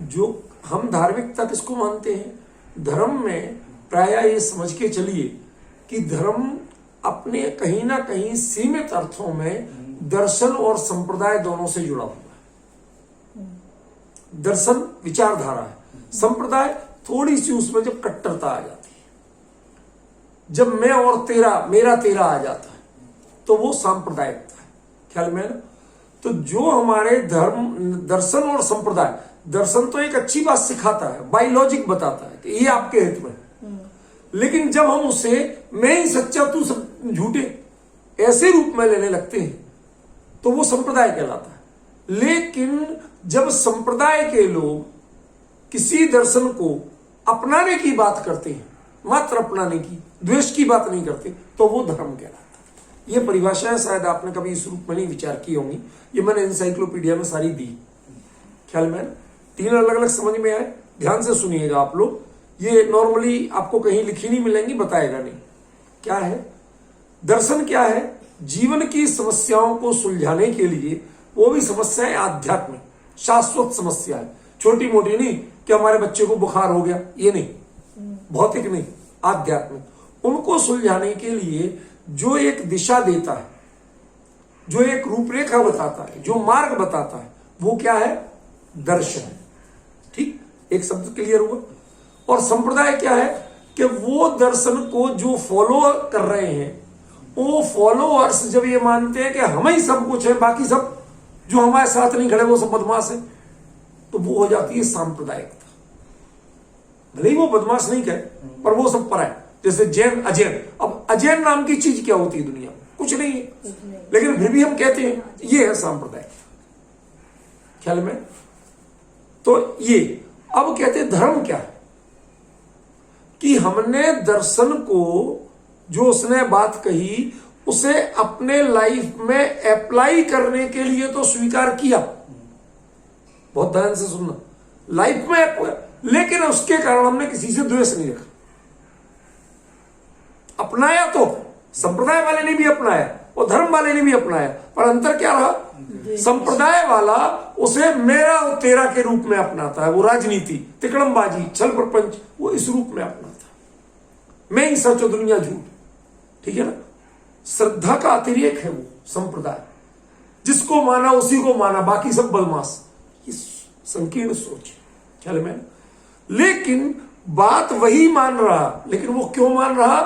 जो हम धार्मिकता किसको मानते हैं? धर्म में प्रायः ये समझ के चलिए कि धर्म अपने कहीं ना कहीं सीमित अर्थों में दर्शन और संप्रदाय दोनों से जुड़ा हुआ है। दर्शन विचारधारा है, संप्रदाय थोड़ी सी उसमें जब कट्टरता आ जाती है, जब मैं और तेरा, मेरा तेरा आ जाता है, तो वो सांप्रदायिकता है। ख्याल में है ना? तो जो हमारे धर्म, दर्शन और संप्रदाय, दर्शन तो एक अच्छी बात सिखाता है, बायोलॉजिक बताता है कि ये आपके हित में, लेकिन जब हम उसे मैं ही सच्चा तू सब झूठे ऐसे रूप में लेने लगते हैं तो वो संप्रदाय कहलाता है। लेकिन जब संप्रदाय के लोग किसी दर्शन को अपनाने की बात करते हैं, मात्र अपनाने की, द्वेष की बात नहीं करते, तो वो धर्म कहलाता है। ये परिभाषाएं शायद आपने कभी इस रूप में नहीं विचार की होंगी, ये मैंने एनसाइक्लोपीडिया में सारी दी। ख्याल में 3 अलग अलग समझ में आए, ध्यान से सुनिएगा आप लोग। ये नॉर्मली आपको कहीं लिखी नहीं मिलेंगी, बताएगा नहीं। क्या है दर्शन? क्या है? जीवन की समस्याओं को सुलझाने के लिए, वो भी समस्याएं आध्यात्मिक, शाश्वत समस्या है, छोटी मोटी नहीं कि हमारे बच्चे को बुखार हो गया, ये नहीं, भौतिक नहीं, आध्यात्मिक। उनको सुलझाने के लिए जो एक दिशा देता है, जो एक रूपरेखा बताता है, जो मार्ग बताता है, वो क्या है? दर्शन। ठीक, एक शब्द क्लियर हुआ। और संप्रदाय क्या है? कि वो दर्शन को जो फॉलो कर रहे हैं, वो फॉलोअर्स जब ये मानते हैं कि हम ही सब कुछ है, बाकी सब जो हमारे साथ नहीं खड़े वो सब बदमाश है, तो वो हो जाती है सांप्रदायिकता। भले ही वो बदमाश नहीं कहे, पर वो सब पर है। जैसे जैन, अजैन। अब अजैन नाम की चीज क्या होती है दुनिया में? कुछ नहीं है, लेकिन फिर भी हम कहते हैं ये है सांप्रदाय। ख्याल में? तो ये अब कहते हैं धर्म क्या है? कि हमने दर्शन को, जो उसने बात कही, उसे अपने लाइफ में अप्लाई करने के लिए तो स्वीकार किया, बहुत ध्यान से सुनना, लाइफ में, लेकिन उसके कारण हमने किसी से द्वेष नहीं रखा। अपनाया तो संप्रदाय वाले ने भी अपनाया और धर्म वाले ने भी अपनाया, पर अंतर क्या रहा? संप्रदाय वाला उसे मेरा और तेरा के रूप में अपनाता है, वो राजनीति, तिकड़मबाजी, छल प्रपंच, वो इस रूप में अपनाता है, मैं ही सच और दुनिया झूठ। ठीक है ना? श्रद्धा का अतिरेक है वो संप्रदाय, जिसको माना उसी को माना, बाकी सब बदमाश। ये संकीर्ण सोच है। ख्याल में? लेकिन बात वही मान रहा, लेकिन वो क्यों मान रहा?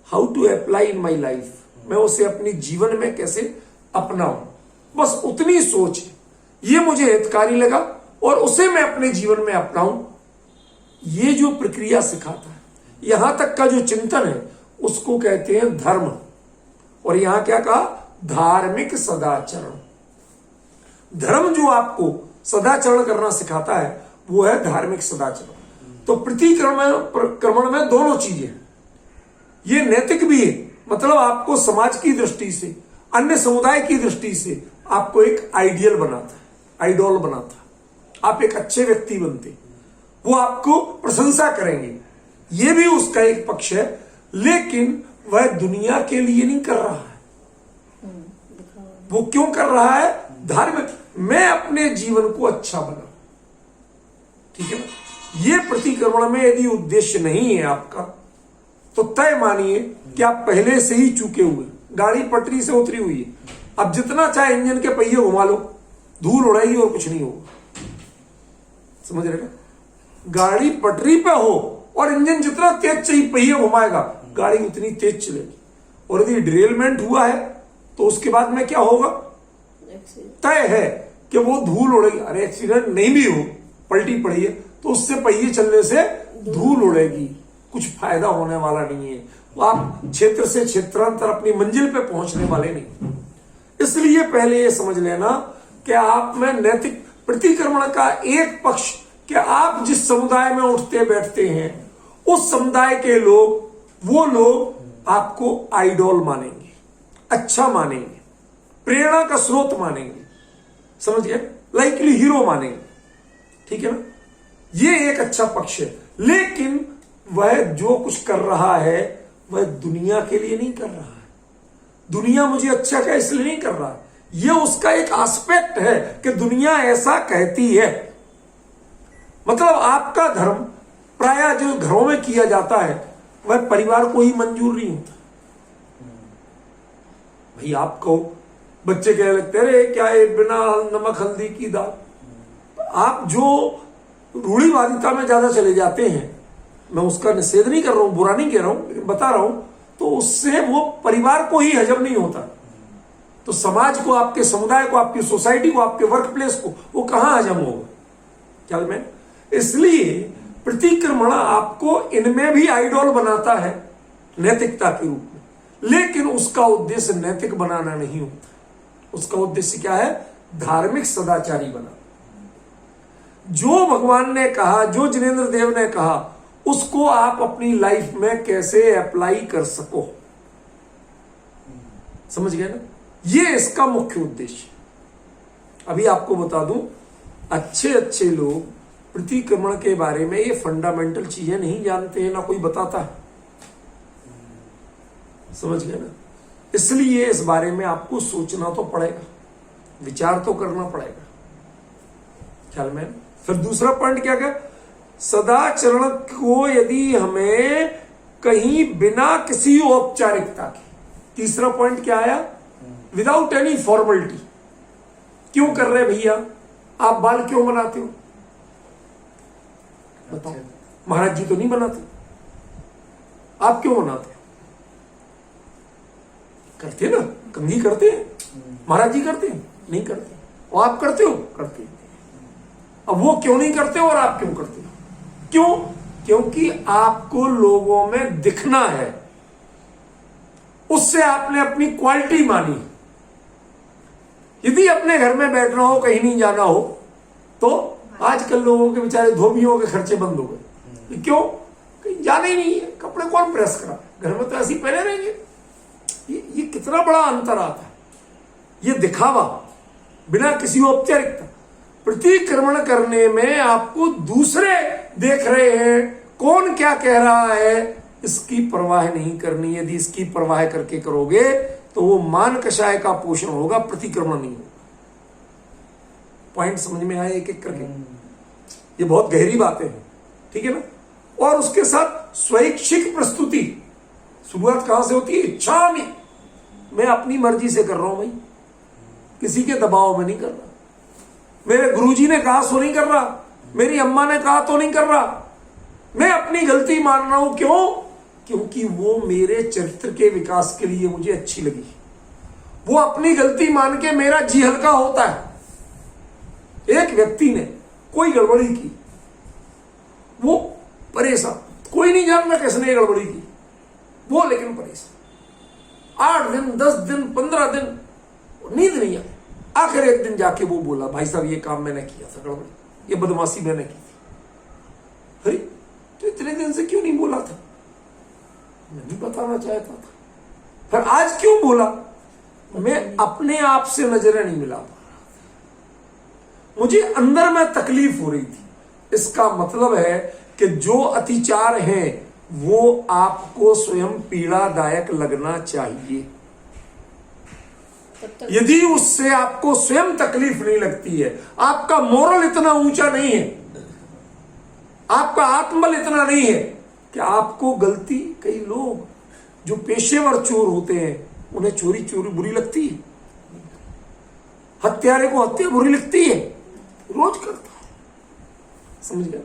How to apply in my life, मैं उसे अपने जीवन में कैसे अपनाऊं, बस उतनी सोच है। ये मुझे हितकारी लगा और उसे मैं अपने जीवन में अपनाऊं। ये जो प्रक्रिया सिखाता है, यहां तक का जो चिंतन है, उसको कहते हैं धर्म। और यहां क्या कहा? धार्मिक सदाचरण। धर्म जो आपको सदाचरण करना सिखाता है, वो है धार्मिक सदाचरण। तो प्रतिक्रमण में दोनों चीजें हैं। ये नैतिक भी है, मतलब आपको समाज की दृष्टि से, अन्य समुदाय की दृष्टि से आपको एक आइडियल बनाता है, आइडॉल बनाता है। आप एक अच्छे व्यक्ति बनते, वो आपको प्रशंसा करेंगे, ये भी उसका एक पक्ष है। लेकिन वह दुनिया के लिए नहीं कर रहा है। वो क्यों कर रहा है? धार्मिक, मैं अपने जीवन को अच्छा बना। ठीक है ना? ये प्रतिक्रमण में यदि उद्देश्य नहीं है आपका, तो तय मानिए कि आप पहले से ही चूके हुए, गाड़ी पटरी से उतरी हुई है। अब जितना चाहे इंजन के पहिए घुमा लो, धूल उड़ेगी और कुछ नहीं होगा। समझ रहे ना? गाड़ी पटरी पे हो और इंजन जितना तेज चाहिए पहिए घुमाएगा, गाड़ी उतनी तेज चलेगी। और यदि डिरेलमेंट हुआ है तो उसके बाद में क्या होगा? तय है कि वो धूल उड़ेगी। अरे एक्सीडेंट नहीं भी हो, पलटी पड़ी है, तो उससे पहिए चलने से धूल उड़ेगी, कुछ फायदा होने वाला नहीं है। वो आप क्षेत्र से क्षेत्रांतर अपनी मंजिल पे पहुंचने वाले नहीं। इसलिए पहले ये समझ लेना कि आप में नैतिक प्रतिक्रमण का एक पक्ष, कि आप जिस समुदाय में उठते बैठते हैं, उस समुदाय के लोग, वो लोग आपको आइडॉल मानेंगे, अच्छा मानेंगे, प्रेरणा का स्रोत मानेंगे, समझ गए? लाइकली हीरो मानेंगे। ठीक है ना? ये एक अच्छा पक्ष है। लेकिन वह जो कुछ कर रहा है, वह दुनिया के लिए नहीं कर रहा है। दुनिया मुझे अच्छा क्या इसलिए नहीं कर रहा, ये उसका एक एस्पेक्ट है कि दुनिया ऐसा कहती है। मतलब आपका धर्म प्रायः जो घरों में किया जाता है वह परिवार को ही मंजूर नहीं होता। भाई आपको बच्चे कह लगते अरे क्या है बिना नमक हल्दी की दाल। आप जो रूढ़िवादिता में ज्यादा चले जाते हैं, मैं उसका निषेध नहीं कर रहा हूं, बुरा नहीं कह रहा हूं, लेकिन बता रहा हूं, तो उससे वो परिवार को ही हजम नहीं होता, तो समाज को, आपके समुदाय को, आपकी सोसाइटी को, आपके वर्क प्लेस को वो कहां हजम होगा। क्या मैं इसलिए प्रतिक्रमण आपको इनमें भी आइडॉल बनाता है नैतिकता के रूप में, लेकिन उसका उद्देश्य नैतिक बनाना नहीं होता। उसका उद्देश्य क्या है? धार्मिक सदाचारी बना। जो भगवान ने कहा, जो जिनेंद्र देव ने कहा, उसको आप अपनी लाइफ में कैसे अप्लाई कर सको। समझ गए ना? ये इसका मुख्य उद्देश्य। अभी आपको बता दूं, अच्छे अच्छे लोग प्रतिक्रमण के बारे में ये फंडामेंटल चीजें नहीं जानते हैं, ना कोई बताता है। समझ गए ना? इसलिए इस बारे में आपको सोचना तो पड़ेगा, विचार तो करना पड़ेगा। ख्याल में? फिर दूसरा पॉइंट क्या क्या? सदाचरण को यदि हमें कहीं बिना किसी औपचारिकता के, तीसरा पॉइंट क्या आया? Without any formality. क्यों कर रहे भैया? आप बाल क्यों बनाते हो? बताओ। महाराज जी तो नहीं बनाते, आप क्यों बनाते हो? करते ना, कंघी करते हैं, महाराज जी करते हैं? नहीं करते। और आप करते हो? करते हैं। अब वो क्यों नहीं करते और आप क्यों करते हो? क्यों? क्योंकि आपको लोगों में दिखना है, उससे आपने अपनी क्वालिटी मानी। यदि अपने घर में बैठना हो, कहीं नहीं जाना हो, तो आजकल लोगों के बेचारे धोबियों के खर्चे बंद हो गए। क्यों? कहीं जाना ही नहीं है, कपड़े कौन प्रेस करा, घर में तो ऐसे ही पहने रहेंगे। ये कितना बड़ा अंतर आता है, ये दिखावा बिना किसी औपचारिकता। प्रतिक्रमण करने में आपको दूसरे देख रहे हैं, कौन क्या कह रहा है, इसकी परवाह नहीं करनी। यदि इसकी परवाह करके करोगे तो वो मान कषाय का पोषण होगा, प्रतिक्रमण नहीं होगा। पॉइंट समझ में आए एक एक करके? ये बहुत गहरी बातें हैं, ठीक है ना? और उसके साथ स्वैच्छिक प्रस्तुति। शुरुआत कहां से होती है? इच्छा में। मैं अपनी मर्जी से कर रहा हूं भाई, किसी के दबाव में नहीं कर रहा। मेरे गुरुजी ने कहा सो नहीं कर रहा, मेरी अम्मा ने कहा तो नहीं कर रहा। मैं अपनी गलती मान रहा हूं। क्यों? क्योंकि वो मेरे चरित्र के विकास के लिए मुझे अच्छी लगी। वो अपनी गलती मान के मेरा जी हल्का होता है। एक व्यक्ति ने कोई गड़बड़ी की, वो परेशान, कोई नहीं जानता किसने गड़बड़ी की, वो लेकिन परेशान। 8 दिन, 10 दिन, 15 दिन नींद नहीं आई। आखिर एक दिन जाके वो बोला, भाई साहब ये काम मैंने किया था, गड़बड़ी, ये बदमाशी मैंने की थी। अरे तो इतने दिन से क्यों नहीं बोला था? मैं नहीं बताना चाहता था। फिर आज क्यों बोला? मैं अपने आप से नजरें नहीं मिला पा रहा, मुझे अंदर में तकलीफ हो रही थी। इसका मतलब है कि जो अतिचार है वो आपको स्वयं पीड़ादायक लगना चाहिए। यदि उससे आपको स्वयं तकलीफ नहीं लगती है, आपका मोरल इतना ऊंचा नहीं है, आपका आत्मबल इतना नहीं है कि आपको गलती, कई लोग जो पेशेवर चोर होते हैं उन्हें चोरी बुरी लगती है, हत्यारे को हत्या बुरी लगती है, रोज करता है। समझ गया?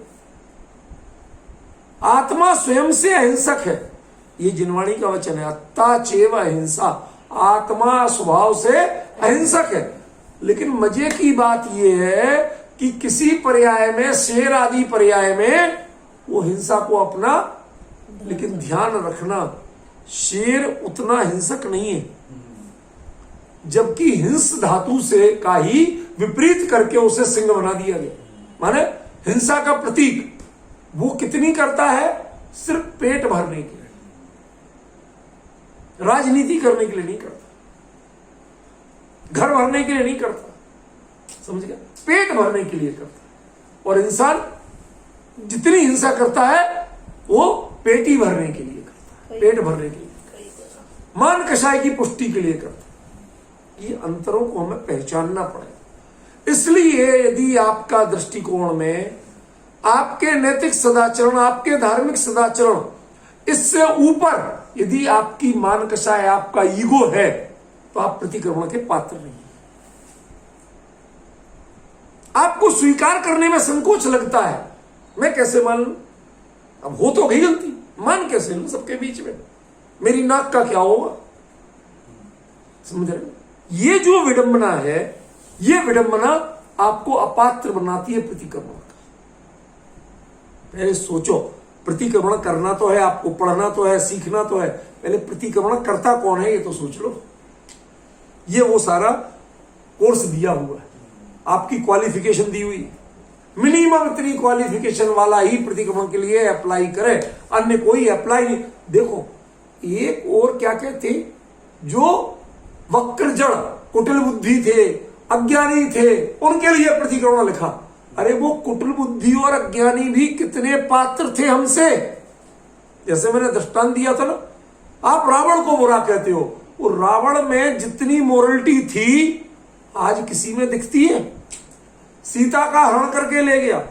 आत्मा स्वयं से अहिंसक है, ये जिनवाणी का वचन है। अत्ता चेव अहिंसा, आत्मा स्वभाव से अहिंसक है। लेकिन मजे की बात यह है कि किसी पर्याय में, शेर आदि पर्याय में वो हिंसा को अपना, लेकिन ध्यान रखना शेर उतना हिंसक नहीं है, जबकि हिंस धातु से का ही विपरीत करके उसे सिंह बना दिया गया। माने हिंसा का प्रतीक वो कितनी करता है? सिर्फ पेट भरने के लिए, राजनीति करने के लिए नहीं करता, घर भरने के लिए नहीं करता। समझ गया? पेट भरने के लिए करता है। और इंसान जितनी हिंसा करता है वो पेट ही भरने के लिए करता है, पेट भरने के लिए, मान कषाय की पुष्टि के लिए करता है। ये अंतरों को हमें पहचानना पड़ेगा। इसलिए यदि आपका दृष्टिकोण में आपके नैतिक सदाचरण, आपके धार्मिक सदाचरण, इससे ऊपर यदि आपकी मानकशा है, आपका ईगो है, तो आप प्रतिक्रमण के पात्र नहीं। आपको स्वीकार करने में संकोच लगता है, मैं कैसे मान लूं, अब हो तो गई गलती, मान कैसे लूं सबके बीच में, मेरी नाक का क्या होगा। समझ रहे? ये जो विडंबना है, ये विडंबना आपको अपात्र बनाती है प्रतिक्रमण का। पहले सोचो, प्रतिक्रमण करना तो है, आपको पढ़ना तो है, सीखना तो है, पहले प्रतिक्रमण करता कौन है ये तो सोच लो। ये वो सारा कोर्स दिया हुआ है, आपकी क्वालिफिकेशन दी हुई, मिनिमम इतनी क्वालिफिकेशन वाला ही प्रतिक्रमण के लिए अप्लाई करे, अन्य कोई अप्लाई नहीं। देखो एक और क्या कहते, जो वक्रजड़ कुटिल बुद्धि थे, अज्ञानी थे, उनके लिए प्रतिक्रमण लिखा। अरे वो कुटिल बुद्धि और अज्ञानी भी कितने पात्र थे हमसे। जैसे मैंने दृष्टांत दिया था ना, आप रावण को बुरा कहते हो, वो रावण में जितनी मोरलिटी थी आज किसी में दिखती है। सीता का हरण करके ले गया,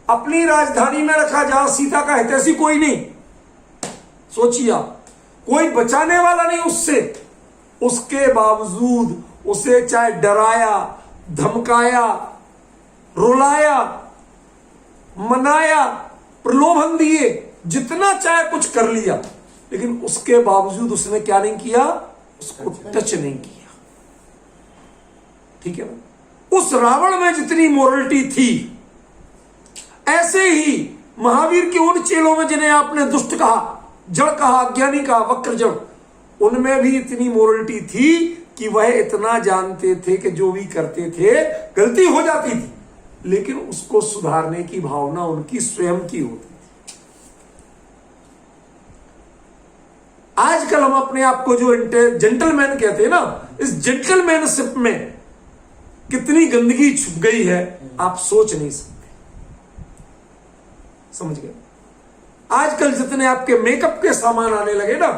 अपनी राजधानी में रखा जहां सीता का हितैषी कोई नहीं। सोचिए आप, कोई बचाने वाला नहीं उससे, उसके बावजूद उसे चाहे डराया, धमकाया, रुलाया, मनाया, प्रलोभन दिए, जितना चाहे कुछ कर लिया, लेकिन उसके बावजूद उसने क्या नहीं किया, उसको टच नहीं किया। ठीक है ना? उस रावण में जितनी मोरलिटी थी, ऐसे ही महावीर के उन चेलों में जिन्हें आपने दुष्ट कहा, जड़ कहा, अज्ञानी कहा, वक्रजड़, उनमें भी इतनी मोरलिटी थी कि वह इतना जानते थे कि जो भी करते थे गलती हो जाती थी, लेकिन उसको सुधारने की भावना उनकी स्वयं की होती थी। आजकल हम अपने आप को जो जेंटलमैन कहते हैं ना, इस जेंटलमैनशिप में कितनी गंदगी छुप गई है आप सोच नहीं सकते। समझ गए? आजकल जितने आपके मेकअप के सामान आने लगे ना,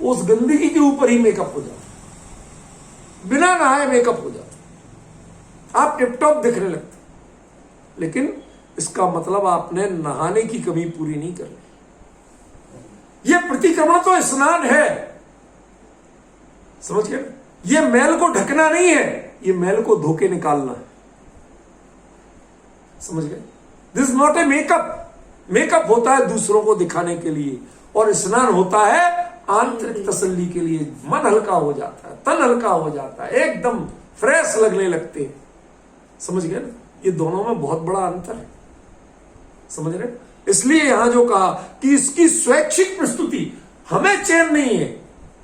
उस गंदगी के ऊपर ही मेकअप हो जाता, बिना नहाए मेकअप हो जाता, आप टिपटॉप दिखने लगते, लेकिन इसका मतलब आपने नहाने की कमी पूरी नहीं कर ली। यह प्रतिक्रमण तो स्नान है, समझ गए? यह मैल को ढकना नहीं है, ये मैल को धोके निकालना है। समझ गए? This not a makeup. Makeup होता है दूसरों को दिखाने के लिए, और स्नान होता है आंतरिक तसल्ली के लिए। मन हल्का हो जाता है, तन हल्का हो जाता है, एकदम फ्रेश लगने लगते हैं। समझ गए ना? ये दोनों में बहुत बड़ा अंतर है। समझ रहे? इसलिए यहां जो कहा कि इसकी स्वैच्छिक प्रस्तुति, हमें चैन नहीं है।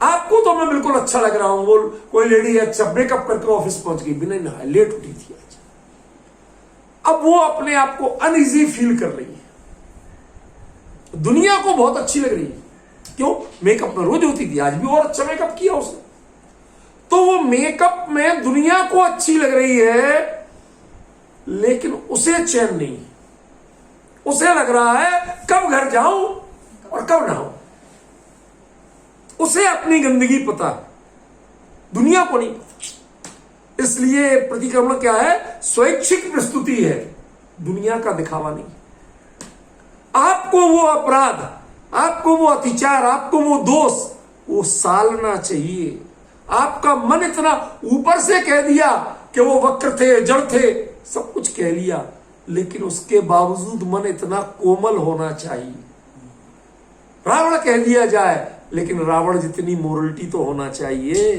आपको तो मैं बिल्कुल अच्छा लग रहा हूं, बोल कोई लेडी अच्छा मेकअप करके ऑफिस पहुंच गई, बिना नहाए, लेट उठी थी आज, अब वो अपने आप को अनइजी फील कर रही है, दुनिया को बहुत अच्छी लग रही है। क्यों? मेकअप में रोज होती थी, आज भी और अच्छा मेकअप किया उसने, तो वो मेकअप में दुनिया को अच्छी लग रही है, लेकिन उसे चैन नहीं। उसे लग रहा है कब घर जाऊं और कब नहाऊं। उसे अपनी गंदगी पता है, दुनिया को नहीं पता। इसलिए प्रतिक्रमण क्या है? स्वैच्छिक प्रस्तुति है, दुनिया का दिखावा नहीं। आपको वो अपराध, आपको वो अतिचार, आपको वो दोष, वो सालना चाहिए। आपका मन इतना ऊपर से कह दिया कि वो वक्र थे, जड़ थे, सब कुछ कह लिया, लेकिन उसके बावजूद मन इतना कोमल होना चाहिए। रावण कह दिया जाए, लेकिन रावण जितनी मोरलिटी तो होना चाहिए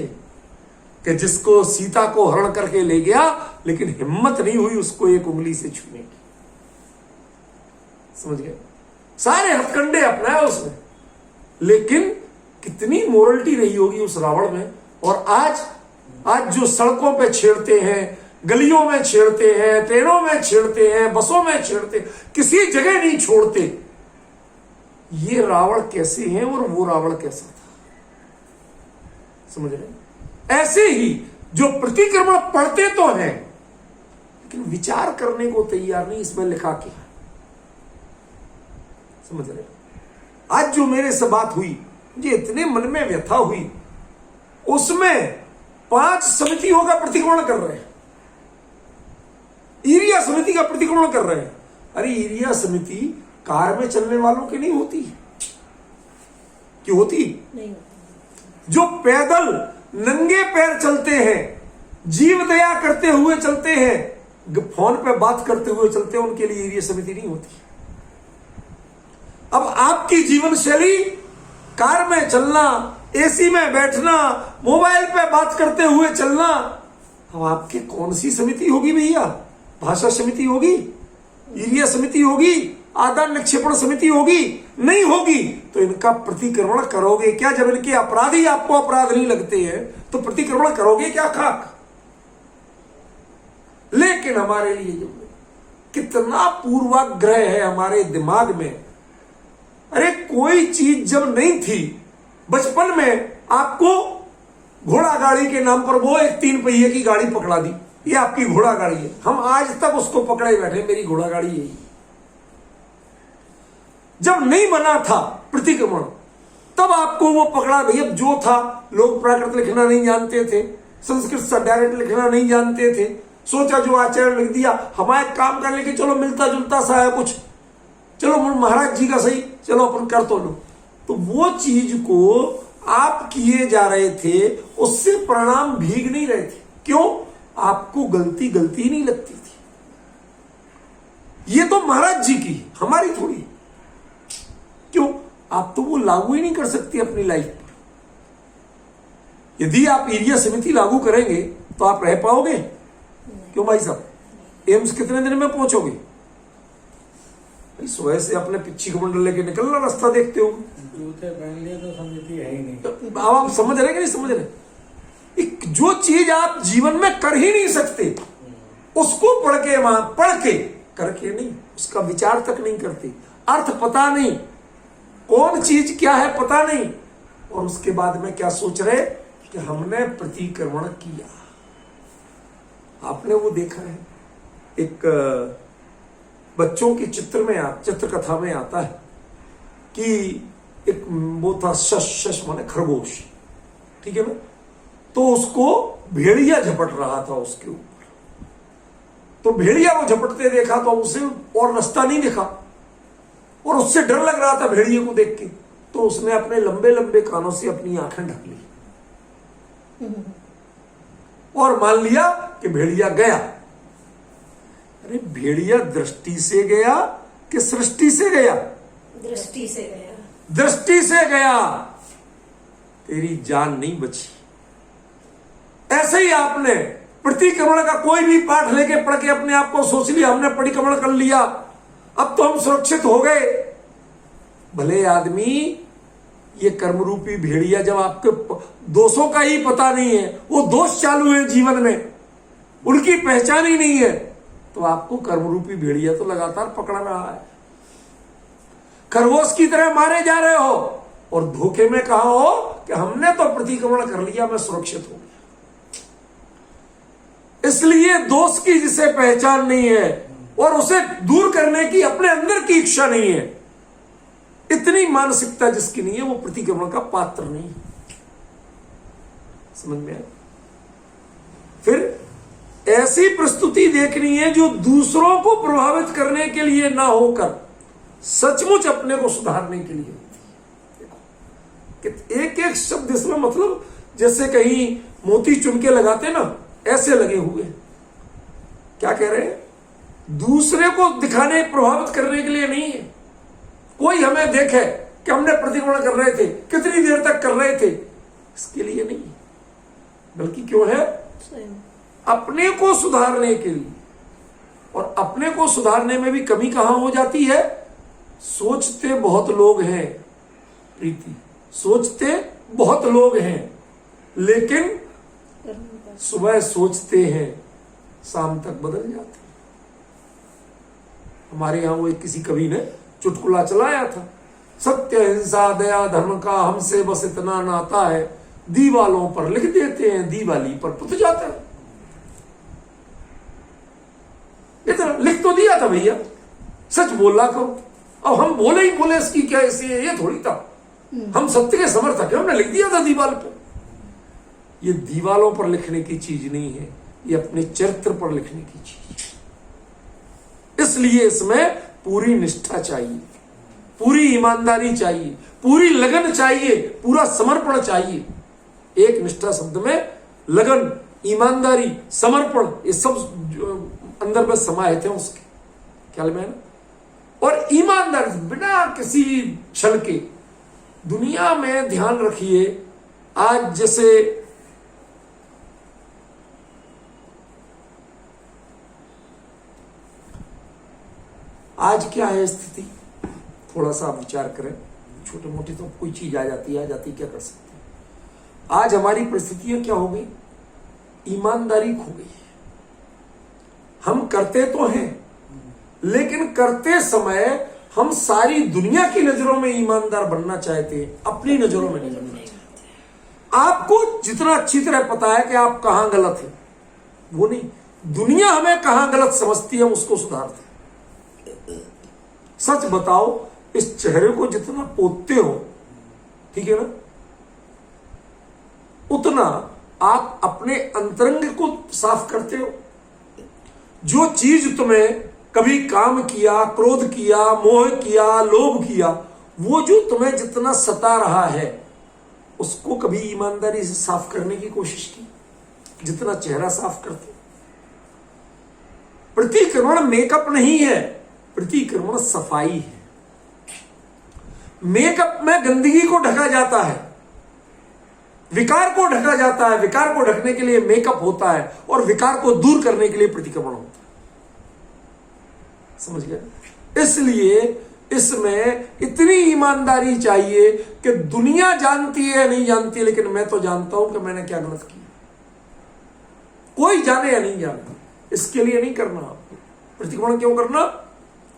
कि जिसको सीता को हरण करके ले गया, लेकिन हिम्मत नहीं हुई उसको एक उंगली से छूने की। समझ गए? सारे हथकंडे अपनाए उसने, लेकिन कितनी मोरलिटी रही होगी उस रावण में। और आज जो सड़कों पे छेड़ते हैं, गलियों में छेड़ते हैं, ट्रेनों में छेड़ते हैं, बसों में छेड़ते, किसी जगह नहीं छोड़ते, ये रावण कैसे हैं और वो रावण कैसा था। समझ रहे? ऐसे ही जो प्रतिक्रमण पढ़ते तो हैं, लेकिन विचार करने को तैयार नहीं, इसमें लिखा क्या। समझ रहे? आज जो मेरे से बात हुई, मुझे इतने मन में व्यथा हुई, उसमें 5 समितियों का प्रतिक्रमण कर रहे हैं, ईरिया समिति का प्रतिक्रमण कर रहे हैं। अरे ईर्ष्या समिति कार में चलने वालों की नहीं होती, क्यों होती? नहीं। जो पैदल नंगे पैर चलते हैं, जीव दया करते हुए चलते हैं, फोन पे बात करते हुए चलते हैं, उनके लिए ईर्ष्या समिति नहीं होती। अब आपकी जीवन शैली, कार में चलना, एसी में बैठना, मोबाइल पे बात करते हुए चलना, अब आपके कौन सी समिति होगी भैया? भाषा समिति होगी, ईर्ष्या समिति होगी, आदान निक्षेपण समिति होगी? नहीं होगी। तो इनका प्रतिक्रमण करोगे क्या? जब इनके अपराधी आपको अपराध नहीं लगते हैं तो प्रतिक्रमण करोगे क्या? खाक। लेकिन हमारे लिए जो कितना पूर्वाग्रह है हमारे दिमाग में। अरे कोई चीज जब नहीं थी, बचपन में आपको घोड़ा गाड़ी के नाम पर वो एक 3 पहिए की गाड़ी पकड़ा दी, ये आपकी घोड़ा गाड़ी है, हम आज तक उसको पकड़े बैठे, मेरी घोड़ा गाड़ी यही। जब नहीं बना था प्रतिक्रमण, तब आपको वो पकड़ा भैया। जो था, लोग प्राकृत लिखना नहीं जानते थे, संस्कृत से डायरेक्ट लिखना नहीं जानते थे, सोचा जो आचरण लिख दिया, हमारे काम करने के चलो मिलता जुलता सा है कुछ, चलो महाराज जी का सही, चलो अपन कर तो लो। तो वो चीज को आप किए जा रहे थे, उससे परिणाम भीग नहीं रहे थे। क्यों? आपको गलती नहीं लगती थी। ये तो महाराज जी की, हमारी थोड़ी। क्यों? आप तो वो लागू ही नहीं कर सकती अपनी लाइफ पर। यदि आप ईर्ष्या समिति लागू करेंगे तो आप रह पाओगे? क्यों भाई साहब? एम्स कितने दिन में पहुंचोगे? सुबह से अपने पिच्छी कमंडल लेके निकलना, रास्ता देखते हो, जूते पहन लिए तो समिति है ही नहीं। अब आप समझ रहे कि नहीं समझ रहे? जो चीज आप जीवन में कर ही नहीं सकते, उसको पढ़ के करके नहीं, उसका विचार तक नहीं करते, अर्थ पता नहीं, कौन चीज क्या है पता नहीं, और उसके बाद में क्या सोच रहे कि हमने प्रतिक्रमण किया। आपने वो देखा है, एक बच्चों की चित्रकथा में आता है कि एक वो था शश माने खरगोश, ठीक है ना? तो उसको भेड़िया झपट रहा था उसके ऊपर, तो भेड़िया वो झपटते देखा तो उसे और रास्ता नहीं दिखा, और उससे डर लग रहा था भेड़िए को देख के, तो उसने अपने लंबे लंबे कानों से अपनी आंखें ढक ली और मान लिया कि भेड़िया गया। अरे भेड़िया दृष्टि से गया कि सृष्टि से गया? दृष्टि से गया। दृष्टि से गया, तेरी जान नहीं बची। ऐसे ही आपने प्रतिक्रमण का कोई भी पाठ लेके पढ़ के अपने आप को सोच लिया हमने परिक्रमण कर लिया, अब तो हम सुरक्षित हो गए। भले आदमी, ये कर्मरूपी भेड़िया जब आपके दोषों का ही पता नहीं है, वो दोष चालू है जीवन में, उनकी पहचान ही नहीं है, तो आपको कर्मरूपी भेड़िया तो लगातार पकड़ रहा है। खरगोश की तरह मारे जा रहे हो और धोखे में कहा हो कि हमने तो प्रतिक्रमण कर लिया, मैं सुरक्षित हूं। इसलिए दोष की जिसे पहचान नहीं है और उसे दूर करने की अपने अंदर की इच्छा नहीं है, इतनी मानसिकता जिसकी नहीं है, वो प्रतिक्रमण का पात्र नहीं है। समझ में आया? फिर ऐसी प्रस्तुति देखनी है जो दूसरों को प्रभावित करने के लिए ना होकर सचमुच अपने को सुधारने के लिए होती है। एक एक शब्द इसमें मतलब जैसे कहीं मोती चुन के लगाते ना, ऐसे लगे हुए। क्या कह रहे हैं? दूसरे को दिखाने, प्रभावित करने के लिए नहीं है। कोई हमें देखे कि हमने प्रतिक्रमण कर रहे थे, कितनी देर तक कर रहे थे, इसके लिए नहीं, बल्कि क्यों है? अपने को सुधारने के लिए। और अपने को सुधारने में भी कमी कहां हो जाती है? सोचते बहुत लोग हैं प्रीति, सोचते बहुत लोग हैं, लेकिन सुबह सोचते हैं, शाम तक बदल जाते हैं। हमारे यहां वो एक किसी कवि ने चुटकुला चलाया था, सत्य हिंसा दया धर्म का हमसे बस इतना नाता है, दीवालों पर लिख देते हैं, दीवाली पर पुत जाता है। इतना लिख तो दिया था भैया, सच बोला करो। अब हम बोले ही बोले, इसकी क्या ऐसी है? ये थोड़ी था, हम सत्य के समर्थक हैं, हमने लिख दिया था दीवाल पर। ये दीवालों पर लिखने की चीज नहीं है, ये अपने चरित्र पर लिखने की चीज। इसलिए इसमें पूरी निष्ठा चाहिए, पूरी ईमानदारी चाहिए, पूरी लगन चाहिए, पूरा समर्पण चाहिए। एक निष्ठा शब्द में लगन, ईमानदारी, समर्पण, ये सब अंदर में समाहित है उसके ख्याल में है ना। और ईमानदारी बिना किसी छल के। दुनिया में ध्यान रखिए, आज जैसे आज क्या है स्थिति, थोड़ा सा आप विचार करें। छोटे मोटे तो कोई चीज आ जाती है, क्या कर सकते हैं। आज हमारी परिस्थितियां क्या हो गई, ईमानदारी खो गई है। हम करते तो हैं, लेकिन करते समय हम सारी दुनिया की नजरों में ईमानदार बनना चाहते हैं, अपनी नजरों में नहीं बनना चाहते। आपको जितना अच्छी तरह पता है कि आप कहां गलत हैं, वो नहीं, दुनिया हमें कहां गलत समझती है, हम उसको सुधारते हैं। सच बताओ, इस चेहरे को जितना पोतते हो, ठीक है ना, उतना आप अपने अंतरंग को साफ करते हो। जो चीज तुम्हें कभी काम किया, क्रोध किया, मोह किया, लोभ किया, वो जो तुम्हें जितना सता रहा है, उसको कभी ईमानदारी से साफ करने की कोशिश की, जितना चेहरा साफ करते। प्रतिक्रमण मेकअप नहीं है, प्रतिक्रमण सफाई है। मेकअप में गंदगी को ढका जाता है, विकार को ढका जाता है, विकार को ढकने के लिए मेकअप होता है, और विकार को दूर करने के लिए प्रतिक्रमण होता है। समझ गए। इसलिए इसमें इतनी ईमानदारी चाहिए कि दुनिया जानती है नहीं जानती है, लेकिन मैं तो जानता हूं कि मैंने क्या गलत किया। कोई जाने या नहीं जाने, इसके लिए नहीं करना। प्रतिक्रमण क्यों करना,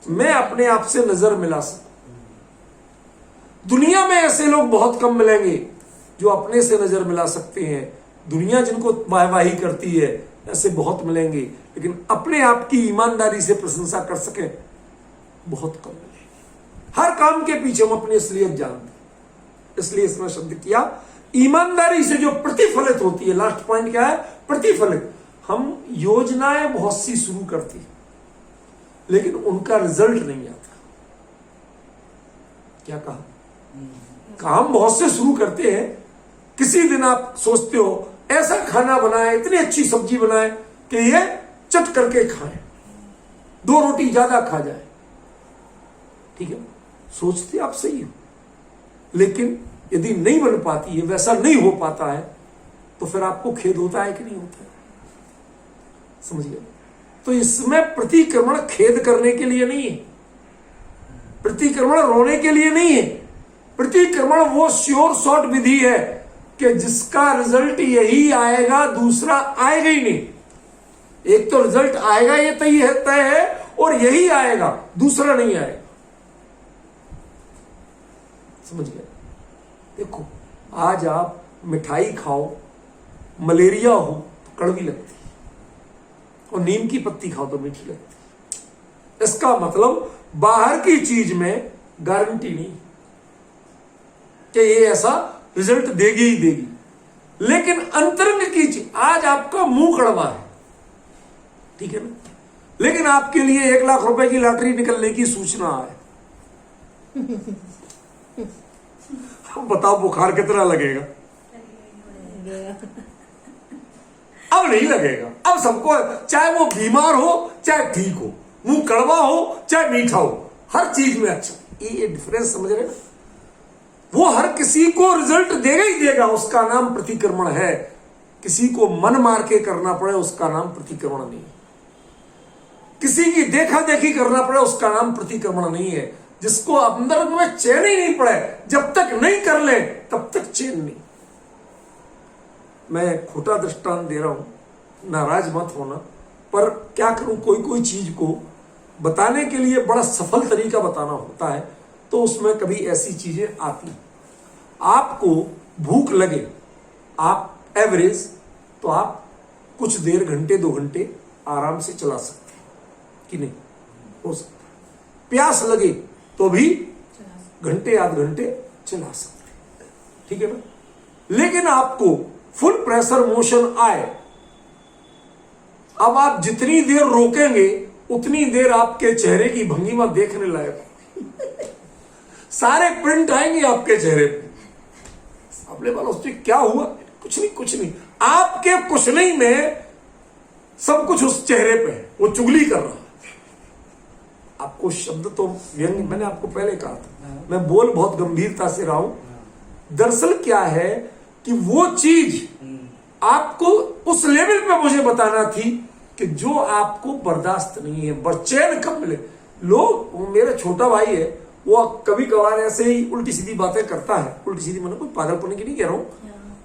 मैं अपने आप से नजर मिला सकूं। दुनिया में ऐसे लोग बहुत कम मिलेंगे जो अपने से नजर मिला सकते हैं। दुनिया जिनको वाहवाही करती है, ऐसे बहुत मिलेंगे, लेकिन अपने आप की ईमानदारी से प्रशंसा कर सके बहुत कम मिलेंगे। हर काम के पीछे हम अपनी असलियत जानते हैं, इसलिए इसमें शब्द किया ईमानदारी से जो प्रतिफलित होती है। लास्ट पॉइंट क्या है, प्रतिफलित। हम योजनाएं बहुत सी शुरू करते हैं, लेकिन उनका रिजल्ट नहीं आता। क्या कहा, काम बहुत से शुरू करते हैं। किसी दिन आप सोचते हो ऐसा खाना बनाए, इतनी अच्छी सब्जी बनाए कि ये चट करके खाएं, 2 रोटी ज्यादा खा जाए, ठीक है, सोचते आप सही हो, लेकिन यदि नहीं बन पाती है, वैसा नहीं हो पाता है, तो फिर आपको खेद होता है कि नहीं होता है। समझिए। तो इसमें प्रतिक्रमण खेद करने के लिए नहीं है, प्रतिक्रमण रोने के लिए नहीं है। प्रतिक्रमण वो श्योर शॉट विधि है कि जिसका रिजल्ट यही आएगा, दूसरा आएगा ही नहीं। एक तो रिजल्ट आएगा ये तय है, और यही आएगा, दूसरा नहीं आएगा। समझ गए। देखो, आज आप मिठाई खाओ, मलेरिया हो तो कड़वी लगती है, और नीम की पत्ती खाओ तो मीठी लगती है। इसका मतलब बाहर की चीज में गारंटी नहीं कि ये ऐसा रिजल्ट देगी ही देगी, लेकिन अंतरंग की चीज। आज आपका मुंह कड़वा है, ठीक है ना, लेकिन आपके लिए 1 लाख रुपए की लॉटरी निकलने की सूचना है। अब बताओ बुखार कितना लगेगा? अब नहीं लगेगा। अब सबको, चाहे वो बीमार हो चाहे ठीक हो, मुंह कड़वा हो चाहे मीठा हो, हर चीज में अच्छा। ये डिफरेंस समझ रहे ना। वो हर किसी को रिजल्ट देगा ही देगा, उसका नाम प्रतिक्रमण है। किसी को मन मार के करना पड़े, उसका नाम प्रतिक्रमण नहीं है। किसी की देखा देखी करना पड़े, उसका नाम प्रतिक्रमण नहीं है। जिसको अंदर में चैन ही नहीं पड़े, जब तक नहीं कर ले तब तक चैन नहीं। मैं खोटा दृष्टांत दे रहा हूं, नाराज मत होना, पर क्या करूं, कोई चीज को बताने के लिए बड़ा सफल तरीका बताना होता है, तो उसमें कभी ऐसी चीजें आती। आपको भूख लगे, आप एवरेज, तो आप कुछ देर, घंटे 2 घंटे आराम से चला सकते हैं कि नहीं, हो सकता है। प्यास लगे तो भी घंटे आध घंटे चला सकते हैं, ठीक है ना। लेकिन आपको फुल प्रेशर मोशन आए, अब आप जितनी देर रोकेंगे उतनी देर आपके चेहरे की भंगिमा देखने लायक होगी। सारे प्रिंट आएंगे आपके चेहरे पे। आपने बोला उससे क्या हुआ? कुछ नहीं, कुछ नहीं। आपके कुछ नहीं में सब कुछ उस चेहरे पे है, वो चुगली कर रहा है। आपको शब्द तो व्यंग्य, मैंने आपको पहले कहा था, मैं बोल बहुत गंभीरता से रहा हूं। दरअसल क्या है कि वो चीज आपको उस लेवल पे मुझे बताना थी कि जो आपको बर्दाश्त नहीं है, चैन कब मिले। लोग, वो मेरा छोटा भाई है, वो कभी कभार ऐसे ही उल्टी सीधी बातें करता है। उल्टी सीधी मैंने कोई पागलपने की नहीं कह रहा हूं।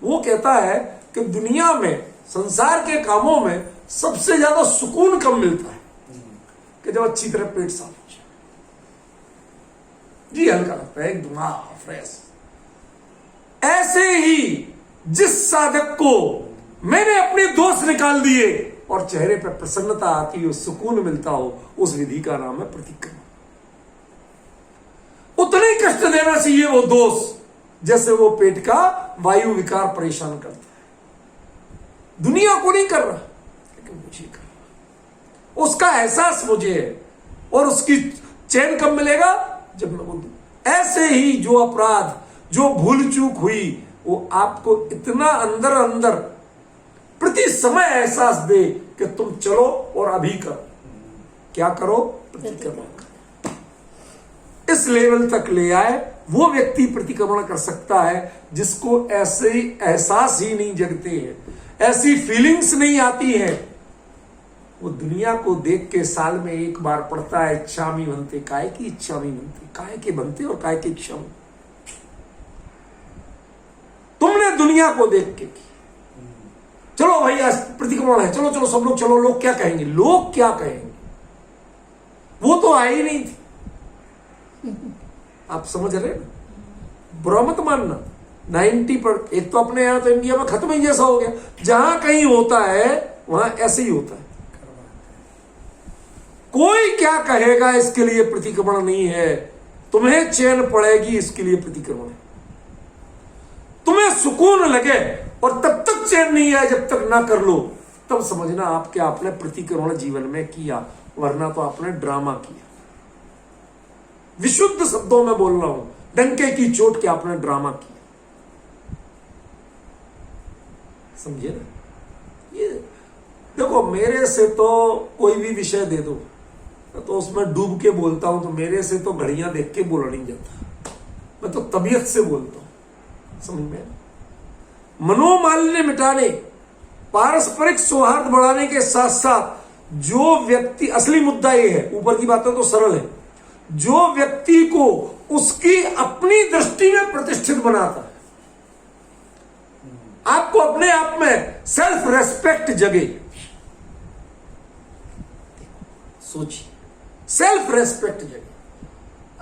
वो कहता है कि दुनिया में, संसार के कामों में सबसे ज्यादा सुकून कब मिलता है कि जब अच्छी तरह पेट साफ हो जाए, जी हल्का लगता है, एक दिमाग फ्रेश। ऐसे ही जिस साधक को मैंने अपने दोष निकाल दिए और चेहरे पर प्रसन्नता आती हो, सुकून मिलता हो, उस विधि का नाम है प्रतिक्रमण। उतने ही कष्ट देना चाहिए वो दोष जैसे वो पेट का वायु विकार परेशान करता है। दुनिया को नहीं कर रहा, लेकिन मुझे कर रहा। उसका एहसास मुझे है, और उसकी चैन कब मिलेगा? जब मैं वो दूं। ऐसे ही जो अपराध, जो भूल चूक हुई, वो आपको इतना अंदर अंदर प्रति समय एहसास दे कि तुम चलो और अभी करो। क्या करो? प्रतिक्रमण करो। इस लेवल तक ले आए, वो व्यक्ति प्रतिक्रमण कर सकता है जिसको ऐसे ही एहसास ही नहीं जगते हैं, ऐसी फीलिंग्स नहीं आती है। वो दुनिया को देख के साल में एक बार पढ़ता है, इच्छामि बनते, काय की इच्छामि बनते, काय के बनते और काय की इच्छा। तुमने दुनिया को देख के की, चलो भाई आज प्रतिक्रमण है, चलो चलो सब लोग चलो, लोग क्या कहेंगे, लोग क्या कहेंगे, वो तो आई नहीं थी। आप समझ रहे ना? बुरा मत मानना। 90 पर, एक तो अपने यहां तो इंडिया में खत्म ही जैसा हो गया, जहां कहीं होता है वहां ऐसे ही होता है। कोई क्या कहेगा इसके लिए प्रतिक्रमण नहीं है। तुम्हें चैन पड़ेगी इसके लिए प्रतिक्रमण है। तुम्हें सुकून लगे और तब तक चैन नहीं आए जब तक ना कर लो, तब समझना आप क्या आपने प्रतिक्रमण जीवन में किया, वरना तो आपने ड्रामा किया। विशुद्ध शब्दों में बोल रहा हूं, डंके की चोट के आपने ड्रामा किया। समझे ना? ये देखो, मेरे से तो कोई भी विषय दे दो तो उसमें डूब के बोलता हूं, तो मेरे से तो घड़ियां देख के बोला नहीं जाता। मैं तो तबीयत से बोलता हूं। समझ में? मनोमालिन्य मिटाने, पारस्परिक सौहार्द बढ़ाने के साथ साथ जो व्यक्ति, असली मुद्दा ये है, ऊपर की बातें तो सरल है, जो व्यक्ति को उसकी अपनी दृष्टि में प्रतिष्ठित बनाता है, आपको अपने आप में सेल्फ रेस्पेक्ट जगे। सोचिए, सेल्फ रेस्पेक्ट जगे।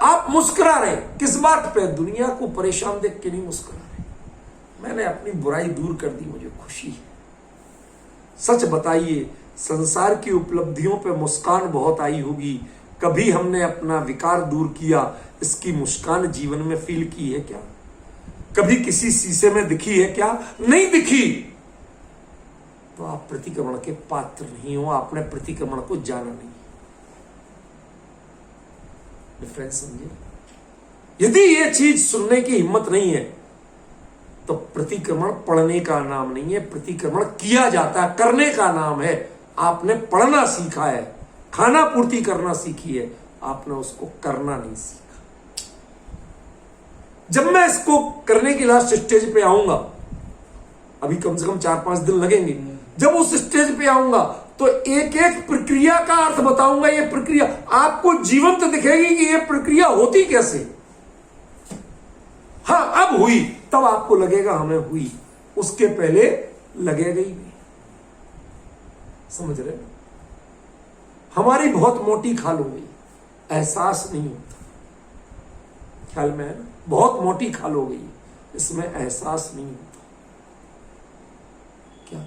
आप मुस्कुरा रहे, किस बात पे? दुनिया को परेशान देख के नहीं मुस्कुरा रहे। मैंने अपनी बुराई दूर कर दी, मुझे खुशी है। सच बताइए, संसार की उपलब्धियों पे मुस्कान बहुत आई होगी, कभी हमने अपना विकार दूर किया, इसकी मुस्कान जीवन में फील की है क्या? कभी किसी शीशे में दिखी है क्या? नहीं दिखी। तो आप प्रतिक्रमण के पात्र नहीं हो, आपने प्रतिक्रमण को जाना नहीं। डिफरेंस समझे? यदि ये चीज सुनने की हिम्मत नहीं है तो प्रतिक्रमण पढ़ने का नाम नहीं है, प्रतिक्रमण किया जाता है, करने का नाम है। आपने पढ़ना सीखा है, खाना पूर्ति करना सीखी है, आपने उसको करना नहीं सीखा। जब मैं इसको करने की लास्ट स्टेज पे आऊंगा, अभी कम से कम 4-5 दिन लगेंगे, जब उस स्टेज पे आऊंगा तो एक एक प्रक्रिया का अर्थ बताऊंगा। ये प्रक्रिया आपको जीवंत दिखेगी कि ये प्रक्रिया होती कैसे। हाँ, अब हुई तब आपको लगेगा हमें हुई, उसके पहले लगेगा ही नहीं। समझ रहे? हमारी बहुत मोटी खाल हो गई, एहसास नहीं होता। ख्याल में है ना? बहुत मोटी खाल हो गई, इसमें एहसास नहीं होता। क्या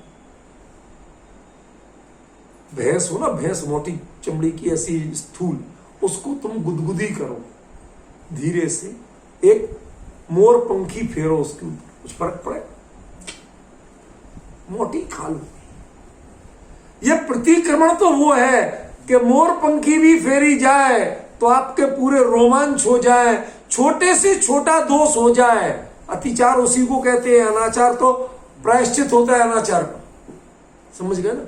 भैंस हो ना, भैंस मोटी चमड़ी की ऐसी स्थूल, उसको तुम गुदगुदी करो धीरे से, एक मोर पंखी फेरो उसके ऊपर, कुछ फर्क पड़े? मोटी खाल। यह प्रतिक्रमण तो वो है कि मोर पंखी भी फेरी जाए तो आपके पूरे रोमांच हो जाए, छोटे से छोटा दोष हो जाए। अतिचार उसी को कहते हैं, अनाचार तो प्रायश्चित होता है अनाचार का, समझ गए ना।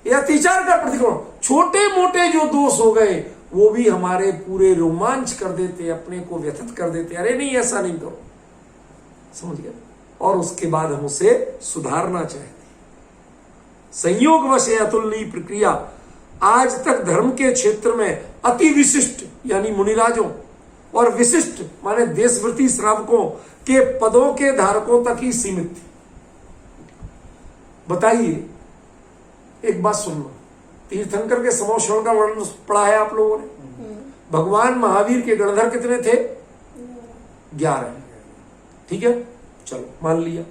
ये अतिचार का प्रतिक्रमण, छोटे मोटे जो दोष हो गए वो भी हमारे पूरे रोमांच कर देते, अपने को व्यथित कर देते, अरे नहीं ऐसा नहीं करो, समझ गए। और उसके बाद हम उसे सुधारना चाहते। संयोगवश अतुलनीय प्रक्रिया आज तक धर्म के क्षेत्र में अति विशिष्ट यानी मुनिराजों और विशिष्ट माने देशव्रती श्रावकों के पदों के धारकों तक ही सीमित थी। बताइए, एक बात सुनना, तीर्थंकर के समोश्रवण का वर्णन पढ़ा है आप लोगों ने। भगवान महावीर के गणधर कितने थे? 11। ठीक है, चलो मान लिया।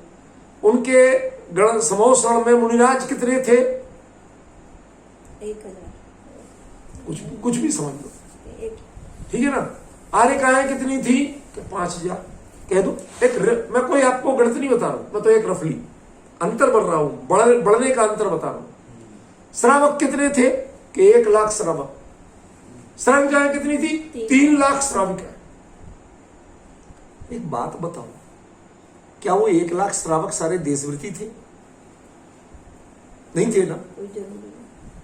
उनके गण समोश्रवण में मुनिराज कितने थे? 1000। कुछ भी समझ लो, ठीक है ना। आर्यकाएं कितनी थी? 5000 कह दो। मैं कोई आपको गणित नहीं बता रहा हूं, मैं तो एक रफली अंतर बढ़ रहा हूं, बढ़ने का अंतर बता रहा हूं। श्रावक कितने थे? कि 1 लाख श्रावक। श्राविकाएं कितनी थी? 3 लाख श्राविकाएं। एक बात बताओ, क्या वो 1 लाख श्रावक सारे देशव्रती थे? नहीं थे ना।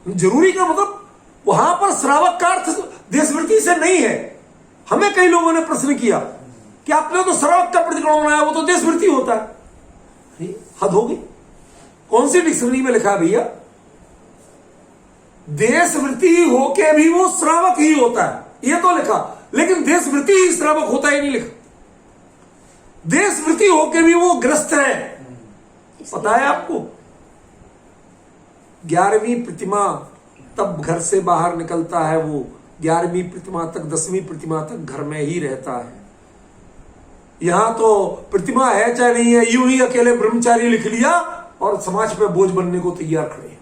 जरूरी का मतलब वहां पर श्रावक का अर्थ देशव्रती से नहीं है। हमें कई लोगों ने प्रश्न किया कि आपने तो श्रावक का प्रतिक्रमण बनाया, वो तो देशव्रती होता है। अरे हद होगी, कौन सी डिक्शनरी में लिखा है भैया? देशव्रती होके भी वो श्रावक ही होता है, ये तो लिखा, लेकिन देशव्रती ही श्रावक होता ही नहीं लिखा। देशव्रती होके भी वो ग्रस्त है, पता है आपको। 11वीं प्रतिमा तब घर से बाहर निकलता है, वो 11वीं प्रतिमा तक 10वीं प्रतिमा तक घर में ही रहता है। यहां तो प्रतिमा है चाहे नहीं है, यूं ही अकेले ब्रह्मचारी लिख लिया और समाज पे बोझ बनने को तैयार खड़े,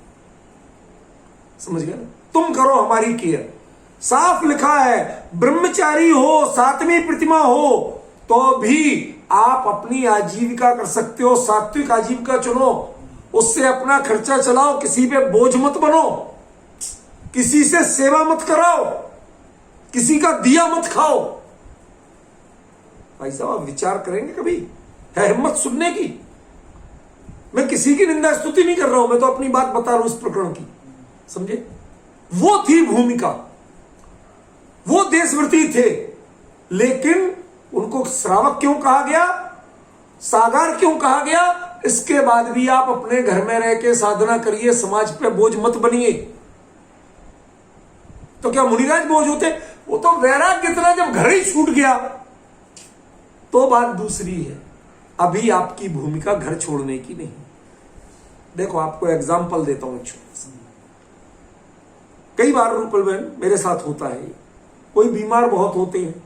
समझ गए ना। तुम करो हमारी केयर, साफ लिखा है ब्रह्मचारी हो, 7वीं प्रतिमा हो तो भी आप अपनी आजीविका कर सकते हो। सात्विक आजीविका चुनो, उससे अपना खर्चा चलाओ, किसी पे बोझ मत बनो, किसी से सेवा मत कराओ, किसी का दिया मत खाओ। भाई साहब, विचार करेंगे कभी? है हिम्मत सुनने की? मैं किसी की निंदा स्तुति नहीं कर रहा हूं, मैं तो अपनी बात बता रहा हूं इस प्रकरण की, समझे। वो थी भूमिका, वो देशव्रती थे, लेकिन उनको श्रावक क्यों कहा गया, सागार क्यों कहा गया? इसके बाद भी आप अपने घर में रह के साधना करिए, समाज पे बोझ मत बनिए। तो क्या मुनिराज बोझ होते? वो तो वैराग्य इतना जब घर ही छूट गया तो बात दूसरी है। अभी आपकी भूमिका घर छोड़ने की नहीं। देखो, आपको एग्जाम्पल देता हूं। कई बार रूपल बहन मेरे साथ होता है, कोई बीमार बहुत होते हैं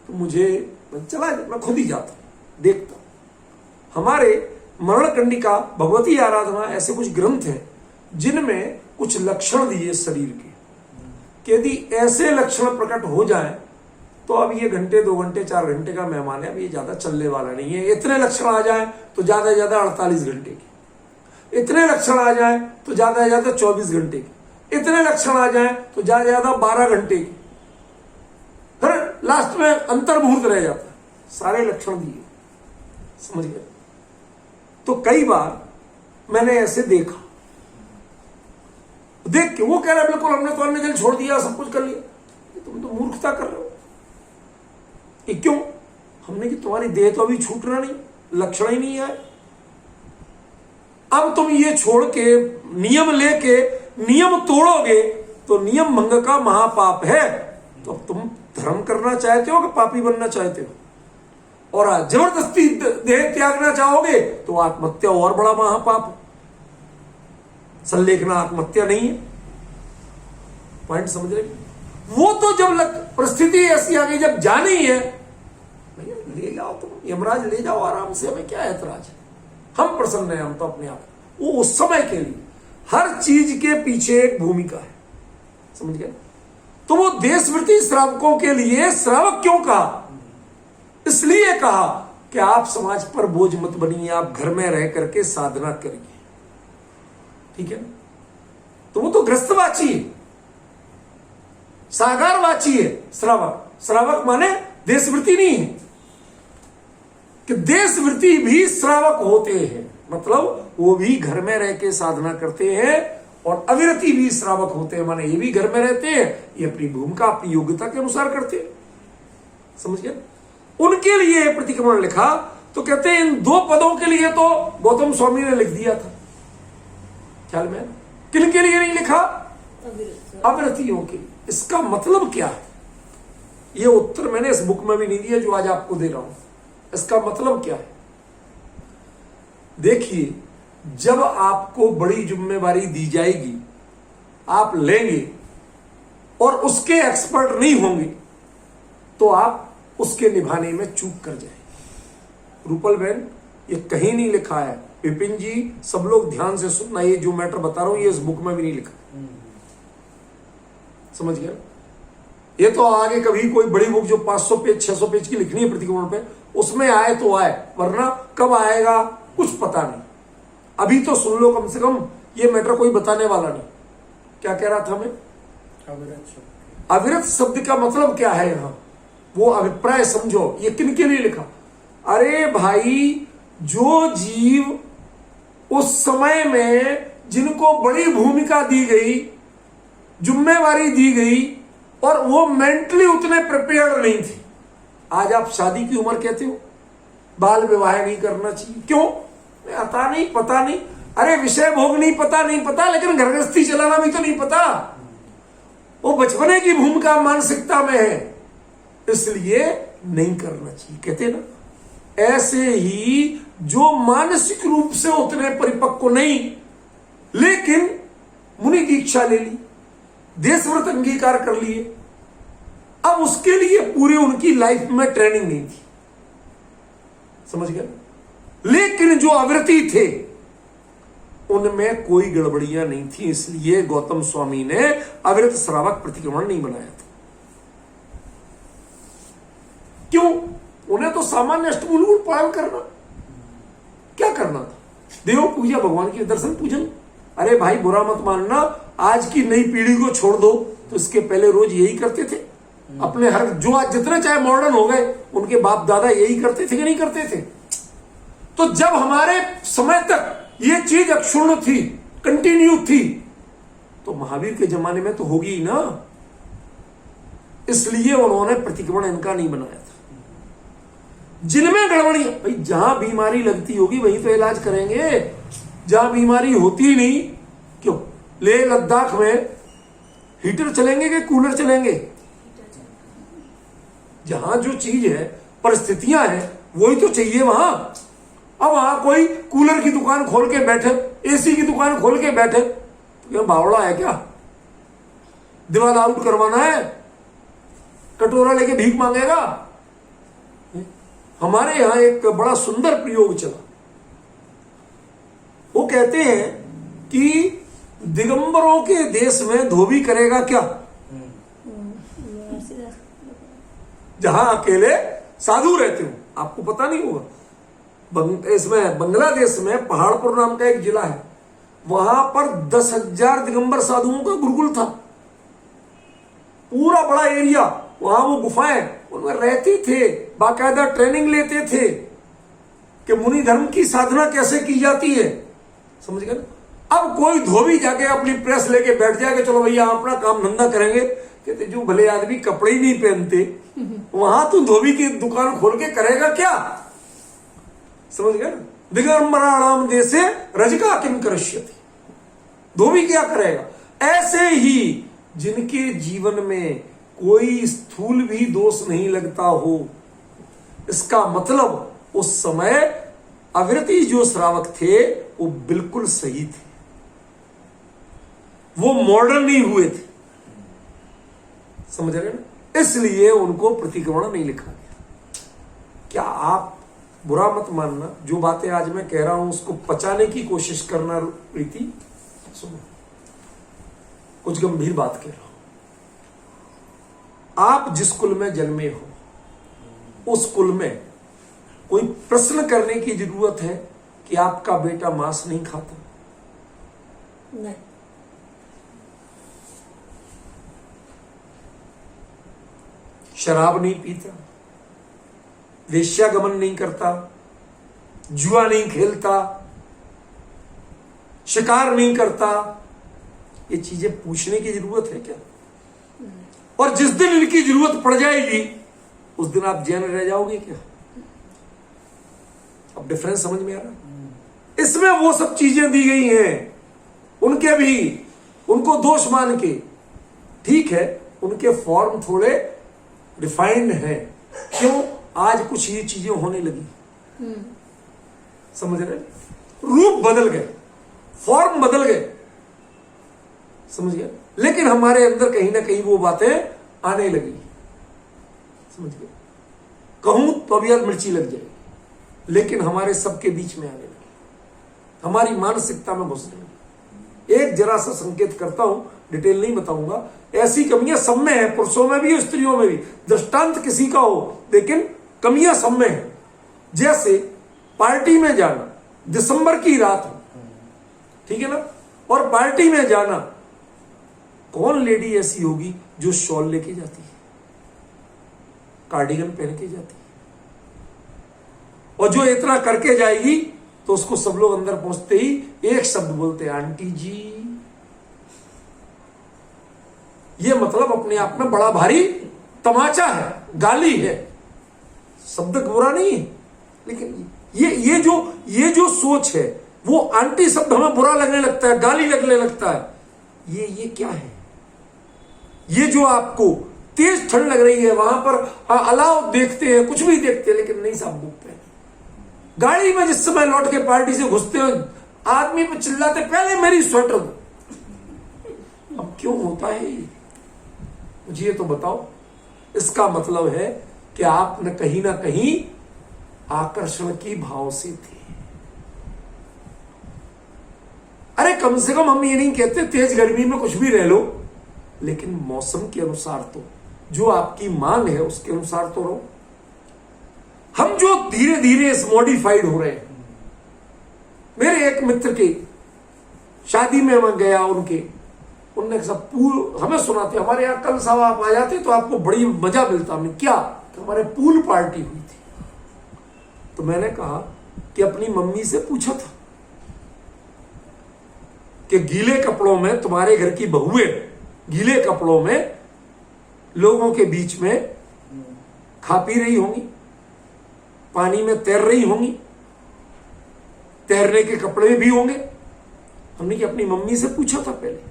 तो मैं खुद ही जाता हूं, देखता हूं। हमारे मरण कंडिका, भगवती आराधना, ऐसे कुछ ग्रंथ हैं जिनमें कुछ लक्षण दिए शरीर के, कि यदि ऐसे लक्षण प्रकट हो जाएं तो अब ये घंटे 2 घंटे 4 घंटे का मेहमान है, अब ये ज्यादा चलने वाला नहीं है। इतने लक्षण आ जाए तो ज्यादा 48 घंटे के, इतने लक्षण आ जाए तो ज्यादा 24 घंटे के, इतने लक्षण आ जाए तो ज्यादा 12 घंटे के, फिर लास्ट में अंतर्मुहूर्त रह जाता है। सारे लक्षण दिए, समझ गए। तो कई बार मैंने ऐसे देखा, देख के वो कह रहा है बिल्कुल हमने तो अन्न जल छोड़ दिया, सब कुछ कर लिया। तुम तो मूर्खता कर रहे हो। ये क्यों? हमने कि तुम्हारी देह तो अभी छूटना नहीं, लक्षण ही नहीं है। अब तुम ये छोड़ के नियम लेके नियम तोड़ोगे तो नियम भंग का महापाप है। तो तुम धर्म करना चाहते हो कि पापी बनना चाहते हो? और जबरदस्ती देह त्यागना चाहोगे तो आत्महत्या और बड़ा महापाप है। संलेखना आत्महत्या नहीं है। पॉइंट समझ रहे? वो तो जब परिस्थिति ऐसी आ गई, जब जानी है, भैया ले जाओ, तुम यमराज ले जाओ आराम से, हमें क्या ऐतराज है, हम प्रसन्न हैं, हम तो अपने आप। वो उस समय के लिए हर चीज के पीछे एक भूमिका है, समझ गए। तो वो देशव्रती श्रावकों के लिए श्रावक क्यों कहा? इसलिए कहा कि आप समाज पर बोझ मत बनिए, आप घर में रह करके साधना करिए, ठीक है। तो वो तो ग्रस्तवाची है, साकारवाची है श्रावक। श्रावक माने देशवृत्ति नहीं है कि देशवृत्ति भी श्रावक होते हैं, मतलब वो भी घर में रह के साधना करते हैं, और अविरति भी श्रावक होते हैं, माने ये भी घर में रहते हैं, ये अपनी भूमिका अपनी योग्यता के अनुसार करते हैं। समझ गए? उनके लिए प्रतिक्रमण लिखा तो कहते हैं इन दो पदों के लिए तो गौतम स्वामी ने लिख दिया था, ख्याल में? किन के लिए नहीं लिखा? अविरतियों के। इसका मतलब क्या है? ये उत्तर मैंने इस बुक में भी नहीं दिया जो आज आपको दे रहा हूं। इसका मतलब क्या है? देखिए, जब आपको बड़ी जिम्मेवारी दी जाएगी, आप लेंगे और उसके एक्सपर्ट नहीं होंगे तो आप उसके निभाने में चूक कर जाएंगे। रूपल बहन, ये कहीं नहीं लिखा है। विपिन जी, सब लोग ध्यान से सुनना, ये जो मैटर बता रहा हूं ये इस बुक में भी नहीं लिखा। समझ गया? ये तो आगे कभी कोई बड़ी बुक जो 500 पेज 600 पेज की लिखनी है प्रतिक्रमण पे, उसमें आए तो आए, वरना कब आएगा कुछ पता नहीं। अभी तो सुन लो, कम से कम ये मैटर कोई बताने वाला नहीं। क्या कह रहा था मैं? अविरत शब्द का मतलब क्या है यहां, वो अभिप्राय समझो। ये किन के लिए लिखा? अरे भाई, जो जीव उस समय में जिनको बड़ी भूमिका दी गई, जिम्मेवारी दी गई, और वो मेंटली उतने प्रिपेयर्ड नहीं थे। आज आप शादी की उम्र कहते हो, बाल विवाह नहीं करना चाहिए, क्यों? आता नहीं, पता नहीं। अरे विषय भोग नहीं पता, लेकिन घर गृहस्थी चलाना भी तो नहीं पता। वो बचपने की भूमिका मानसिकता में है, इसलिए नहीं करना चाहिए, कहते ना। ऐसे ही जो मानसिक रूप से उतने परिपक्व नहीं, लेकिन मुनि दीक्षा ले ली, देशव्रत अंगीकार कर लिए, अब उसके लिए पूरी उनकी लाइफ में ट्रेनिंग नहीं थी। समझ गए? लेकिन जो अविरति थे उनमें कोई गड़बड़ियां नहीं थी, इसलिए गौतम स्वामी ने अविरत श्रावक प्रतिक्रमण नहीं बनाया था। क्यों? उन्हें तो सामान्य अष्टमूल पालन करना, क्या करना था? देव पूजा, भगवान के दर्शन पूजन। अरे भाई, बुरा मत मानना, आज की नई पीढ़ी को छोड़ दो, तो इसके पहले रोज यही करते थे अपने हर, जो आज जितने चाहे मॉडर्न हो गए, उनके बाप दादा यही करते थे कि नहीं करते थे? तो जब हमारे समय तक ये चीज अक्षुण्ण थी, कंटिन्यू थी, तो महावीर के जमाने में तो होगी ही ना। इसलिए उन्होंने प्रतिक्रमण इनका नहीं बनाया था। जिनमें गड़बड़ी, भाई जहां बीमारी लगती होगी वहीं तो इलाज करेंगे, जहां बीमारी होती ही नहीं, क्यों? ले लद्दाख में हीटर चलेंगे कि कूलर चलेंगे? जहां जो चीज है, परिस्थितियां हैं, वही तो चाहिए वहां। अब वहां कोई कूलर की दुकान खोल के बैठे, एसी की दुकान खोल के बैठे, तो क्या बावड़ा है क्या? दिमाग आउट करवाना है? कटोरा लेके भीख मांगेगा? हमारे यहां एक बड़ा सुंदर प्रयोग चला। वो कहते हैं कि दिगंबरों के देश में धोबी करेगा क्या? जहां अकेले साधु रहते हो, आपको पता नहीं होगा। इसमें बांग्लादेश में पहाड़पुर नाम का एक जिला है, वहां पर 10,000 दिगंबर साधुओं का गुरुकुल था। पूरा बड़ा एरिया, वहां वो गुफाएं, उनमें रहते थे, बाकायदा ट्रेनिंग लेते थे कि मुनि धर्म की साधना कैसे की जाती है। समझ गए? अब कोई धोबी जाके अपनी प्रेस लेके बैठ जाएगा, चलो भैया अपना काम धंधा करेंगे, कहते जो भले आदमी कपड़े ही नहीं पहनते, वहां तू धोबी की दुकान खोल के करेगा क्या? समझ गए? दिगंबराणाम देशे रजका किम करिष्यति, धोबी क्या करेगा? ऐसे ही जिनके जीवन में कोई स्थूल भी दोष नहीं लगता हो, इसका मतलब उस समय अविरति जो श्रावक थे वो बिल्कुल सही थे, वो मॉडर्न नहीं हुए थे। समझ रहे ना? इसलिए उनको प्रतिक्रमण नहीं लिखा गया। क्या आप बुरा मत मानना, जो बातें आज मैं कह रहा हूं उसको पचाने की कोशिश करना। प्रीति सुनो, कुछ गंभीर बात कह रहा हूं। आप जिस कुल में जन्मे हो, उस कुल में कोई प्रश्न करने की जरूरत है कि आपका बेटा मांस नहीं खाता? नहीं। शराब नहीं पीता, वेश्यागमन नहीं करता, जुआ नहीं खेलता, शिकार नहीं करता। ये चीजें पूछने की जरूरत है क्या? और जिस दिन इनकी जरूरत पड़ जाएगी उस दिन आप जैन रह जाओगे क्या? अब डिफरेंस समझ में आ रहा है? इसमें वो सब चीजें दी गई हैं, उनके भी, उनको दोष मान के। ठीक है, उनके फॉर्म थोड़े रिफाइंड हैं। क्यों? आज कुछ ये चीजें होने लगी, समझ रहे? रूप बदल गए, फॉर्म बदल गए, समझ गए? लेकिन हमारे अंदर कहीं ना कहीं वो बातें आने लगी, समझ गए? कहूं तो अभी यार मिर्ची लग जाएगी, लेकिन हमारे सबके बीच में आने लगी, हमारी मानसिकता में घुसने लगी। एक जरा सा संकेत करता हूं, डिटेल नहीं बताऊंगा। ऐसी कमियां सब में है, पुरुषों में भी, स्त्रियों में भी। दृष्टांत किसी का हो, लेकिन कमियां सब में है। जैसे पार्टी में जाना, दिसंबर की रात हो, ठीक है ना, और पार्टी में जाना, कौन लेडी ऐसी होगी जो शॉल लेके जाती है, कार्डिगन पहन के जाती है? और जो इतना करके जाएगी तो उसको सब लोग अंदर पहुंचते ही एक शब्द बोलते हैं, आंटी जी। ये मतलब अपने आप में बड़ा भारी तमाचा है, गाली है। शब्द बुरा नहीं है, लेकिन ये जो सोच है, वो आंटी शब्द हमें बुरा लगने लगता है, गाली लगने लगता है। ये क्या है? ये जो आपको तेज ठंड लग रही है, वहां पर अलाव देखते हैं, कुछ भी देखते हैं, लेकिन नहीं साहब बुक पहने। गाड़ी में जिस समय लौट के पार्टी से घुसते हो, आदमी पे चिल्लाते, पहले मेरी स्वेटर दो। अब क्यों होता है ये? मुझे ये तो बताओ। इसका मतलब है कि आप न कहीं आकर्षण की भाव से थे। अरे कम से कम हम ये नहीं कहते तेज गर्मी में कुछ भी रह लो, लेकिन मौसम के अनुसार तो, जो आपकी मांग है उसके अनुसार तो रहो। हम जो धीरे धीरे मॉडिफाइड हो रहे हैं। मेरे एक मित्र की शादी में मैं गया, उनने सब पूल हमें सुनाते, हमारे यहां कल साहब आप आ जाते तो आपको बड़ी मजा मिलता। हमने क्या कि हमारे पूल पार्टी हुई थी। तो मैंने कहा कि अपनी मम्मी से पूछा था कि गीले कपड़ों में, तुम्हारे घर की बहुएं गीले कपड़ों में लोगों के बीच में खा पी रही होंगी, पानी में तैर रही होंगी, तैरने के कपड़े भी होंगे। हमने कि अपनी मम्मी से पूछा था पहले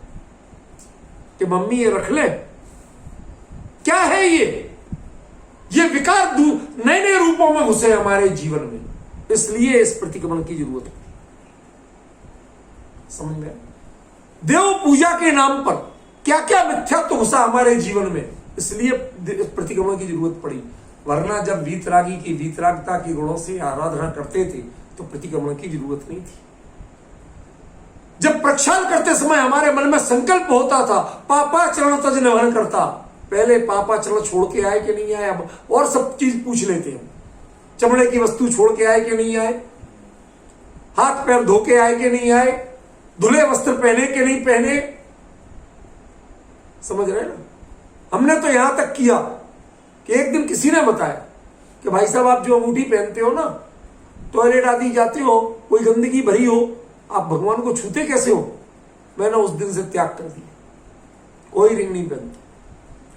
कि मम्मी ये रख ले। क्या है ये विकार नए नए रूपों में घुसे हमारे जीवन में, इसलिए इस प्रतिक्रमण की जरूरत है। समझ में? देव पूजा के नाम पर क्या क्या मिथ्यात्व घुसा हमारे जीवन में, इसलिए प्रतिक्रमण की जरूरत पड़ी। वरना जब वीतरागी की वीतरागता के गुणों से आराधना करते थे तो प्रतिक्रमण की जरूरत नहीं थी। जब प्रक्षाल करते समय हमारे मन में संकल्प होता था, पापाचरण तज निवहन करता, पहले पापाचरण छोड़ के आए कि नहीं आए, अब और सब चीज पूछ लेते हैं। चमड़े की वस्तु छोड़ के आए कि नहीं आए, हाथ पैर धो के आए कि नहीं आए, धुले वस्त्र पहने कि नहीं पहने। समझ रहे ना? हमने तो यहां तक किया कि एक दिन किसी ने बताया कि भाई साहब आप जो अंगूठी पहनते हो ना, टॉयलेट आदि जाते हो, कोई गंदगी भरी हो, आप भगवान को छूते कैसे हो? मैंने उस दिन से त्याग कर दिया। कोई रिंग नहीं पहनता,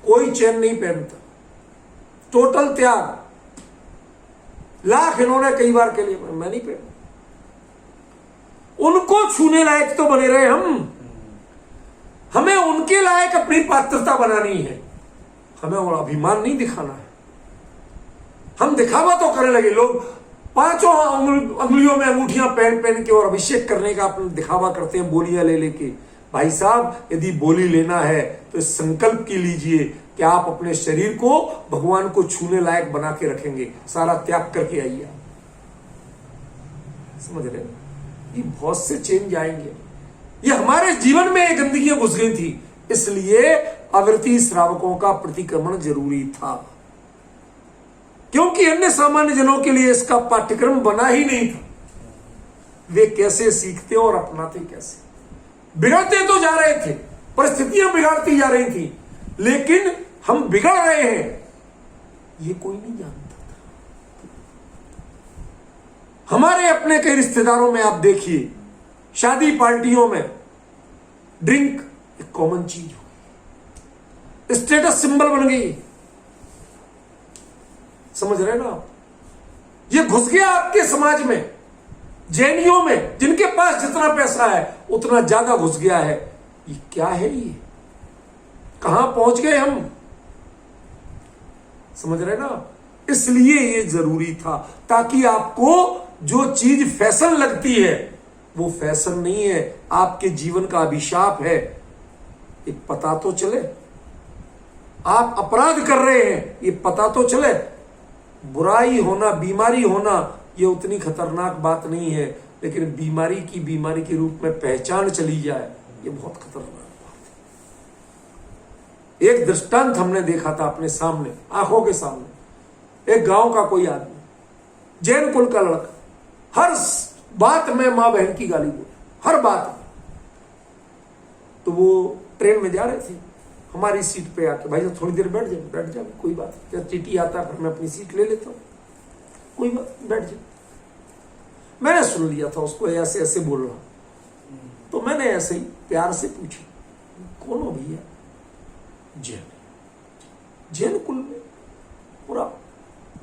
कोई चेन नहीं पहनता, टोटल त्याग। लाख इन्होंने कई बार के लिए, मैं नहीं पहनता। उनको छूने लायक तो बने रहे हम, हमें उनके लायक अपनी पात्रता बनानी है, हमें और अभिमान नहीं दिखाना है। हम दिखावा तो करने लगे, लोग पांचों अंगुलियों में अंगूठियां पहन पहन के और अभिषेक करने का अपना दिखावा करते हैं, बोलियां ले लेके। भाई साहब यदि बोली लेना है तो इस संकल्प की लीजिए कि आप अपने शरीर को भगवान को छूने लायक बना के रखेंगे, सारा त्याग करके आइए। समझ रहे? ये बहुत से चेंज आएंगे। ये हमारे जीवन में गंदगियां घुस गई थी, इसलिए आवृत्ति श्रावकों का प्रतिक्रमण जरूरी था, क्योंकि अन्य सामान्य जनों के लिए इसका पाठ्यक्रम बना ही नहीं था। वे कैसे सीखते और अपनाते कैसे? बिगड़ते तो जा रहे थे, परिस्थितियां बिगाड़ती जा रही थी, लेकिन हम बिगड़ रहे हैं ये कोई नहीं जानता था। हमारे अपने कई रिश्तेदारों में आप देखिए, शादी पार्टियों में ड्रिंक एक कॉमन चीज हो गई, स्टेटस सिंबल बन गई। समझ रहे ना आप? ये घुस गया आपके समाज में, जैनियों में, जिनके पास जितना पैसा है उतना ज्यादा घुस गया है। ये क्या है? ये कहां पहुंच गए हम? समझ रहे ना? इसलिए ये जरूरी था, ताकि आपको जो चीज फैशन लगती है वो फैशन नहीं है, आपके जीवन का अभिशाप है, ये पता तो चले। आप अपराध कर रहे हैं ये पता तो चले। बुराई होना, बीमारी होना, ये उतनी खतरनाक बात नहीं है, लेकिन बीमारी की बीमारी के रूप में पहचान चली जाए, ये बहुत खतरनाक बात है। एक दृष्टांत हमने देखा था अपने सामने, आंखों के सामने। एक गांव का कोई आदमी, जैन कुल का लड़का, हर बात में मां बहन की गाली बोले, हर बात में। तो वो ट्रेन में जा रहे थे, हमारी सीट पे आके, भाई साहब थोड़ी देर बैठ जाओ, कोई बात नहीं, टीटी आता है फिर मैं अपनी सीट ले लेता हूं, कोई बात, बैठ जाओ। मैंने सुन लिया था उसको ऐसे ऐसे बोल रहा, तो मैंने ऐसे ही प्यार से पूछा, कौन हो भैया? जैन। जैन कुल में पूरा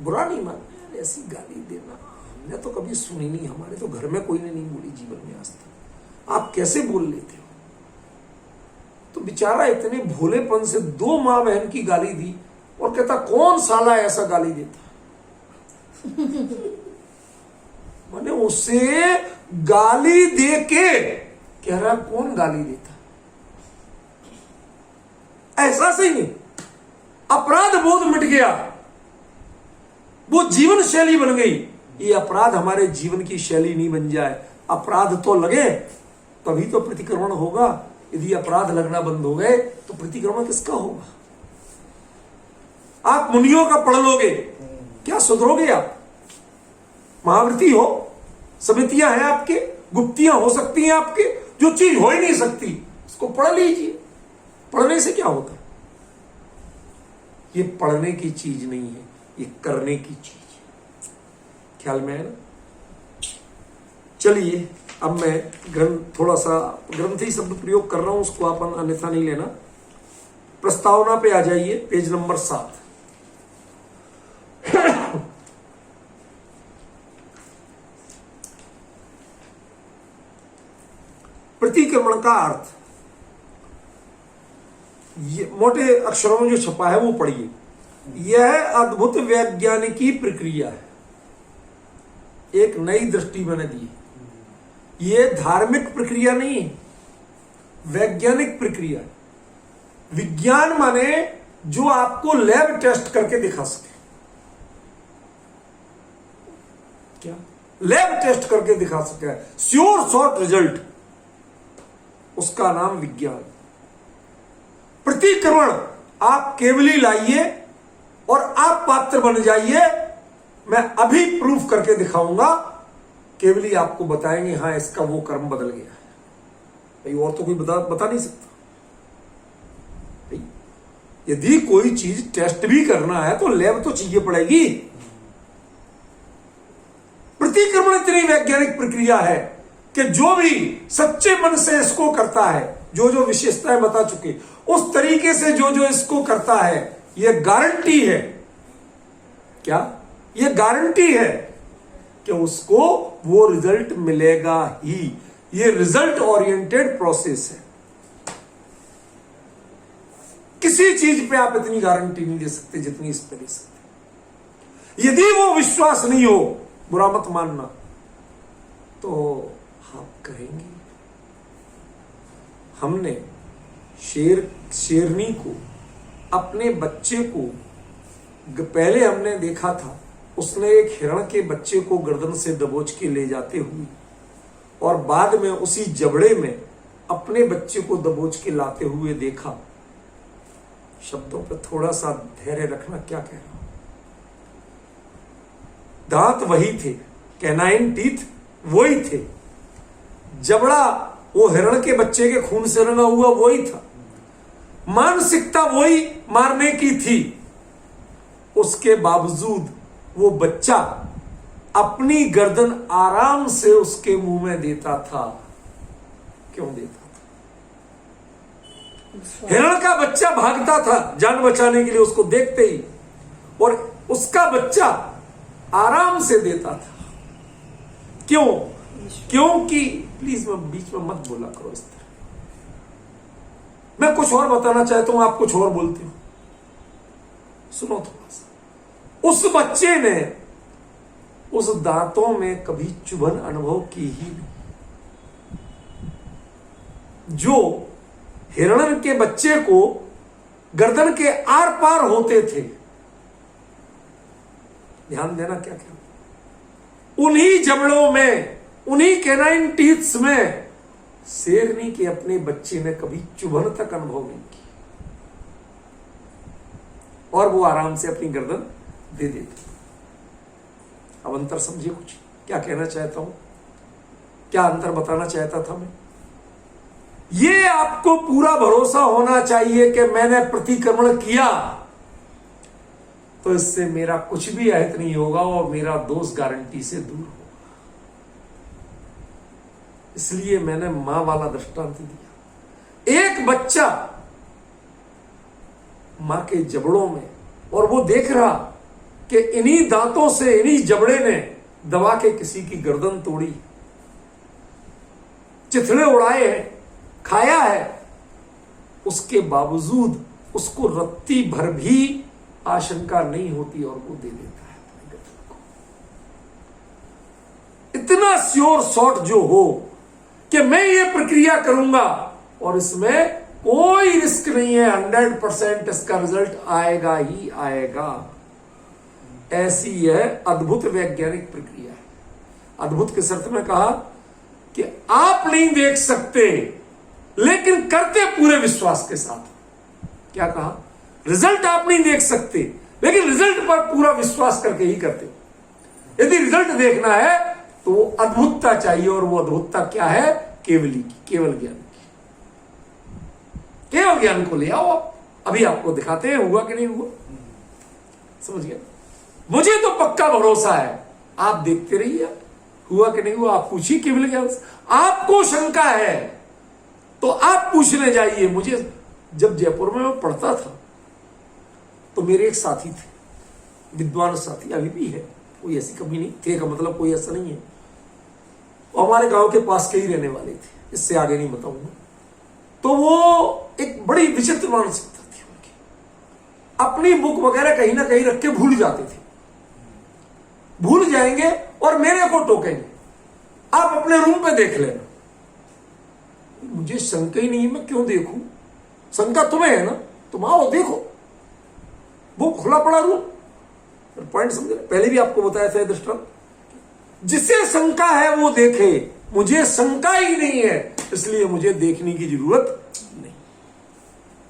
बुरा नहीं मानना, ऐसी गाली देना हमने तो कभी सुनी नहीं, हमारे तो घर में कोई ने नहीं बोली जीवन में आज तक, आप कैसे बोल लेते हो? तो बेचारा इतने भोलेपन से 2 मां बहन की गाली दी और कहता कौन साला ऐसा गाली देता? मैंने उसे गाली दे के कह रहा कौन गाली देता? ऐसा सही नहीं, अपराध बोध मिट गया, वो जीवन शैली बन गई। ये अपराध हमारे जीवन की शैली नहीं बन जाए। अपराध तो लगे तभी तो प्रतिक्रमण होगा। यदि अपराध लगना बंद हो गए तो प्रतिक्रमण किसका होगा? आप मुनियों का पढ़ लोगे, क्या सुधरोगे आप? महावृत्ति हो, समितियां हैं आपके, गुप्तियां हो सकती हैं आपके, जो चीज हो ही नहीं सकती उसको पढ़ लीजिए। पढ़ने से क्या होता है? ये पढ़ने की चीज नहीं है, ये करने की चीज है। ख्याल में है ना? चलिए अब मैं थोड़ा सा ग्रंथी शब्द प्रयोग कर रहा हूं, उसको आप अन्यथा नहीं लेना। प्रस्तावना पे आ जाइए, पेज नंबर 7। प्रतिक्रमण का अर्थ, ये मोटे अक्षरों में जो छपा है वो पढ़िए। यह अद्भुत वैज्ञानिकी प्रक्रिया है, एक नई दृष्टि मैंने दी। ये धार्मिक प्रक्रिया नहीं है, वैज्ञानिक प्रक्रिया। विज्ञान माने जो आपको लैब टेस्ट करके दिखा सके। क्या? लैब टेस्ट करके दिखा सके, श्योर शॉर्ट रिजल्ट, उसका नाम विज्ञान। प्रतिक्रमण आप केवली लाइए और आप पात्र बन जाइए। मैं अभी प्रूफ करके दिखाऊंगा, केवली आपको बताएंगे हाँ इसका वो कर्म बदल गया है। भाई और तो कोई बता नहीं सकता। भाई यदि कोई चीज टेस्ट भी करना है तो लैब तो चाहिए पड़ेगी। प्रतिक्रमण इतनी वैज्ञानिक प्रक्रिया है कि जो भी सच्चे मन से इसको करता है, जो जो विशेषताएं बता चुके, उस तरीके से जो जो इसको करता है, यह गारंटी है। क्या? यह गारंटी है कि उसको वो रिजल्ट मिलेगा ही। ये रिजल्ट ओरिएंटेड प्रोसेस है। किसी चीज पे आप इतनी गारंटी नहीं दे सकते जितनी इस पे दे सकते। यदि वो विश्वास नहीं हो, बुरा मत मानना, तो आप कहेंगे हमने शेरनी को, अपने बच्चे को पहले हमने देखा था, उसने एक हिरण के बच्चे को गर्दन से दबोच के ले जाते हुए, और बाद में उसी जबड़े में अपने बच्चे को दबोच के लाते हुए देखा। शब्दों पर थोड़ा सा धैर्य रखना, क्या कह रहा हूं। दांत वही थे, कैनाइन टीथ वही थे, जबड़ा वो हिरण के बच्चे के खून से रंगा हुआ वही था, मानसिकता वही मारने की थी। उसके बावजूद वो बच्चा अपनी गर्दन आराम से उसके मुंह में देता था। क्यों देता था? हिरण का बच्चा भागता था जान बचाने के लिए उसको देखते ही, और उसका बच्चा आराम से देता था। क्यों? क्योंकि प्लीज मैं बीच में मत बोला करो इस तरह। मैं कुछ और बताना चाहता हूं, आप कुछ और बोलते हो, सुनो थोड़ा सा। उस बच्चे ने उस दांतों में कभी चुभन अनुभव की ही नहीं। जो हिरण के बच्चे को गर्दन के आर पार होते थे, ध्यान देना क्या क्या, उन्हीं जबड़ों में, उन्हीं कैनाइन टीथ्स में शेरनी के अपने बच्चे ने कभी चुभन तक अनुभव नहीं की, और वो आराम से अपनी गर्दन दे देती। अब अंतर समझिए, कुछ क्या कहना चाहता हूं, क्या अंतर बताना चाहता था मैं। ये आपको पूरा भरोसा होना चाहिए कि मैंने प्रतिक्रमण किया तो इससे मेरा कुछ भी अहित नहीं होगा और मेरा दोष गारंटी से दूर होगा। इसलिए मैंने मां वाला दृष्टांत दिया। एक बच्चा मां के जबड़ों में, और वो देख रहा कि इन्हीं दांतों से, इन्हीं जबड़े ने दबा के किसी की गर्दन तोड़ी, चिथड़े उड़ाए हैं, खाया है, उसके बावजूद उसको रत्ती भर भी आशंका नहीं होती और वो दे देता है अपनी गर्दन को। इतना श्योर शॉट जो हो कि मैं ये प्रक्रिया करूंगा और इसमें कोई रिस्क नहीं है, 100% इसका रिजल्ट आएगा ही आएगा। ऐसी है अद्भुत वैज्ञानिक प्रक्रिया है। अद्भुत किस अर्थ में कहा कि आप नहीं देख सकते लेकिन करते पूरे विश्वास के साथ। क्या कहा? रिजल्ट आप नहीं देख सकते लेकिन रिजल्ट पर पूरा विश्वास करके ही करते हो। यदि रिजल्ट देखना है तो वो अद्भुतता चाहिए, और वो अद्भुतता क्या है? केवली की, केवल ज्ञान की। केवल ज्ञान को ले आओ आप, अभी आपको दिखाते हैं हुआ कि नहीं हुआ। समझ गया? मुझे तो पक्का भरोसा है, आप देखते रहिए हुआ कि नहीं हुआ। आप पूछिए केवल ज्ञान से। आपको शंका है तो आप पूछने जाइए। मुझे जब जयपुर में मैं पढ़ता था तो मेरे एक साथी थे, विद्वान साथी, अभी भी है, कोई ऐसी कमी नहीं, थे का मतलब कोई ऐसा नहीं है, और हमारे गांव के पास के ही रहने वाले थे, इससे आगे नहीं बताऊंगा। तो वो एक बड़ी विचित्र मानसिकता थी उनकी, अपनी बुक वगैरह कहीं ना कहीं रख के भूल जाते थे, भूल जाएंगे और मेरे को टोकेंगे, आप अपने रूम पे देख लेना। मुझे शंका ही नहीं है, मैं क्यों देखूं? शंका तुम्हें है ना, तुम आओ देखो, वो खुला पड़ा रूम। पॉइंट समझे? पहले भी आपको बताया था दृष्टांत, जिसे शंका है वो देखे, मुझे शंका ही नहीं है इसलिए मुझे देखने की जरूरत नहीं।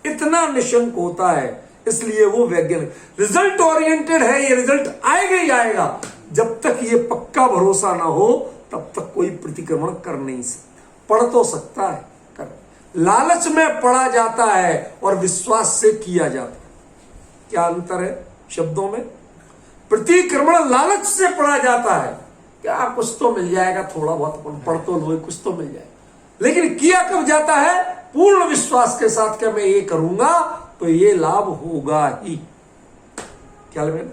इतना निशंक होता है, इसलिए वो वैज्ञानिक रिजल्ट ओरिएंटेड है। ये रिजल्ट आएगा ही आएगा। जब तक ये पक्का भरोसा ना हो तब तक कोई प्रतिक्रमण कर नहीं सकता। पढ़ तो सकता है, कर, लालच में पढ़ा जाता है और विश्वास से किया जाता है। क्या अंतर है शब्दों में? प्रतिक्रमण लालच से पढ़ा जाता है, क्या कुछ तो मिल जाएगा, थोड़ा बहुत पढ़ तो लो, कुछ तो मिल जाएगा। लेकिन किया कब जाता है? पूर्ण विश्वास के साथ कि मैं ये करूंगा तो ये लाभ होगा ही। क्या लेना?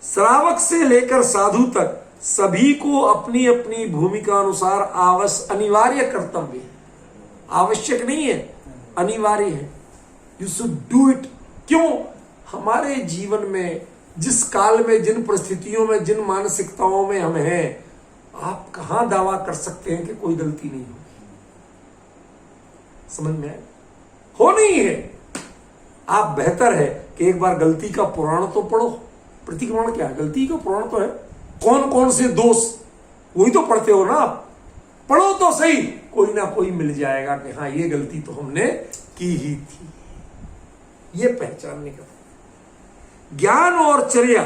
श्रावक से लेकर साधु तक सभी को अपनी अपनी भूमिका अनुसार अनिवार्य कर्तव्य है। आवश्यक नहीं है, अनिवार्य है। You should do it. क्यों? हमारे जीवन में जिस काल में, जिन परिस्थितियों में, जिन मानसिकताओं में हम हैं, आप कहां दावा कर सकते हैं कि कोई गलती नहीं होगी? समझ में आए? हो नहीं है। आप बेहतर है कि एक बार गलती का पुराण तो पढ़ो। प्रतिक्रमण क्या है? गलती का पुराण तो है। कौन कौन से दोष, वही तो पढ़ते हो ना आप। पढ़ो तो सही, कोई ना कोई मिल जाएगा कि हाँ ये गलती तो हमने की ही थी। ये पहचानने का। ज्ञान और चर्या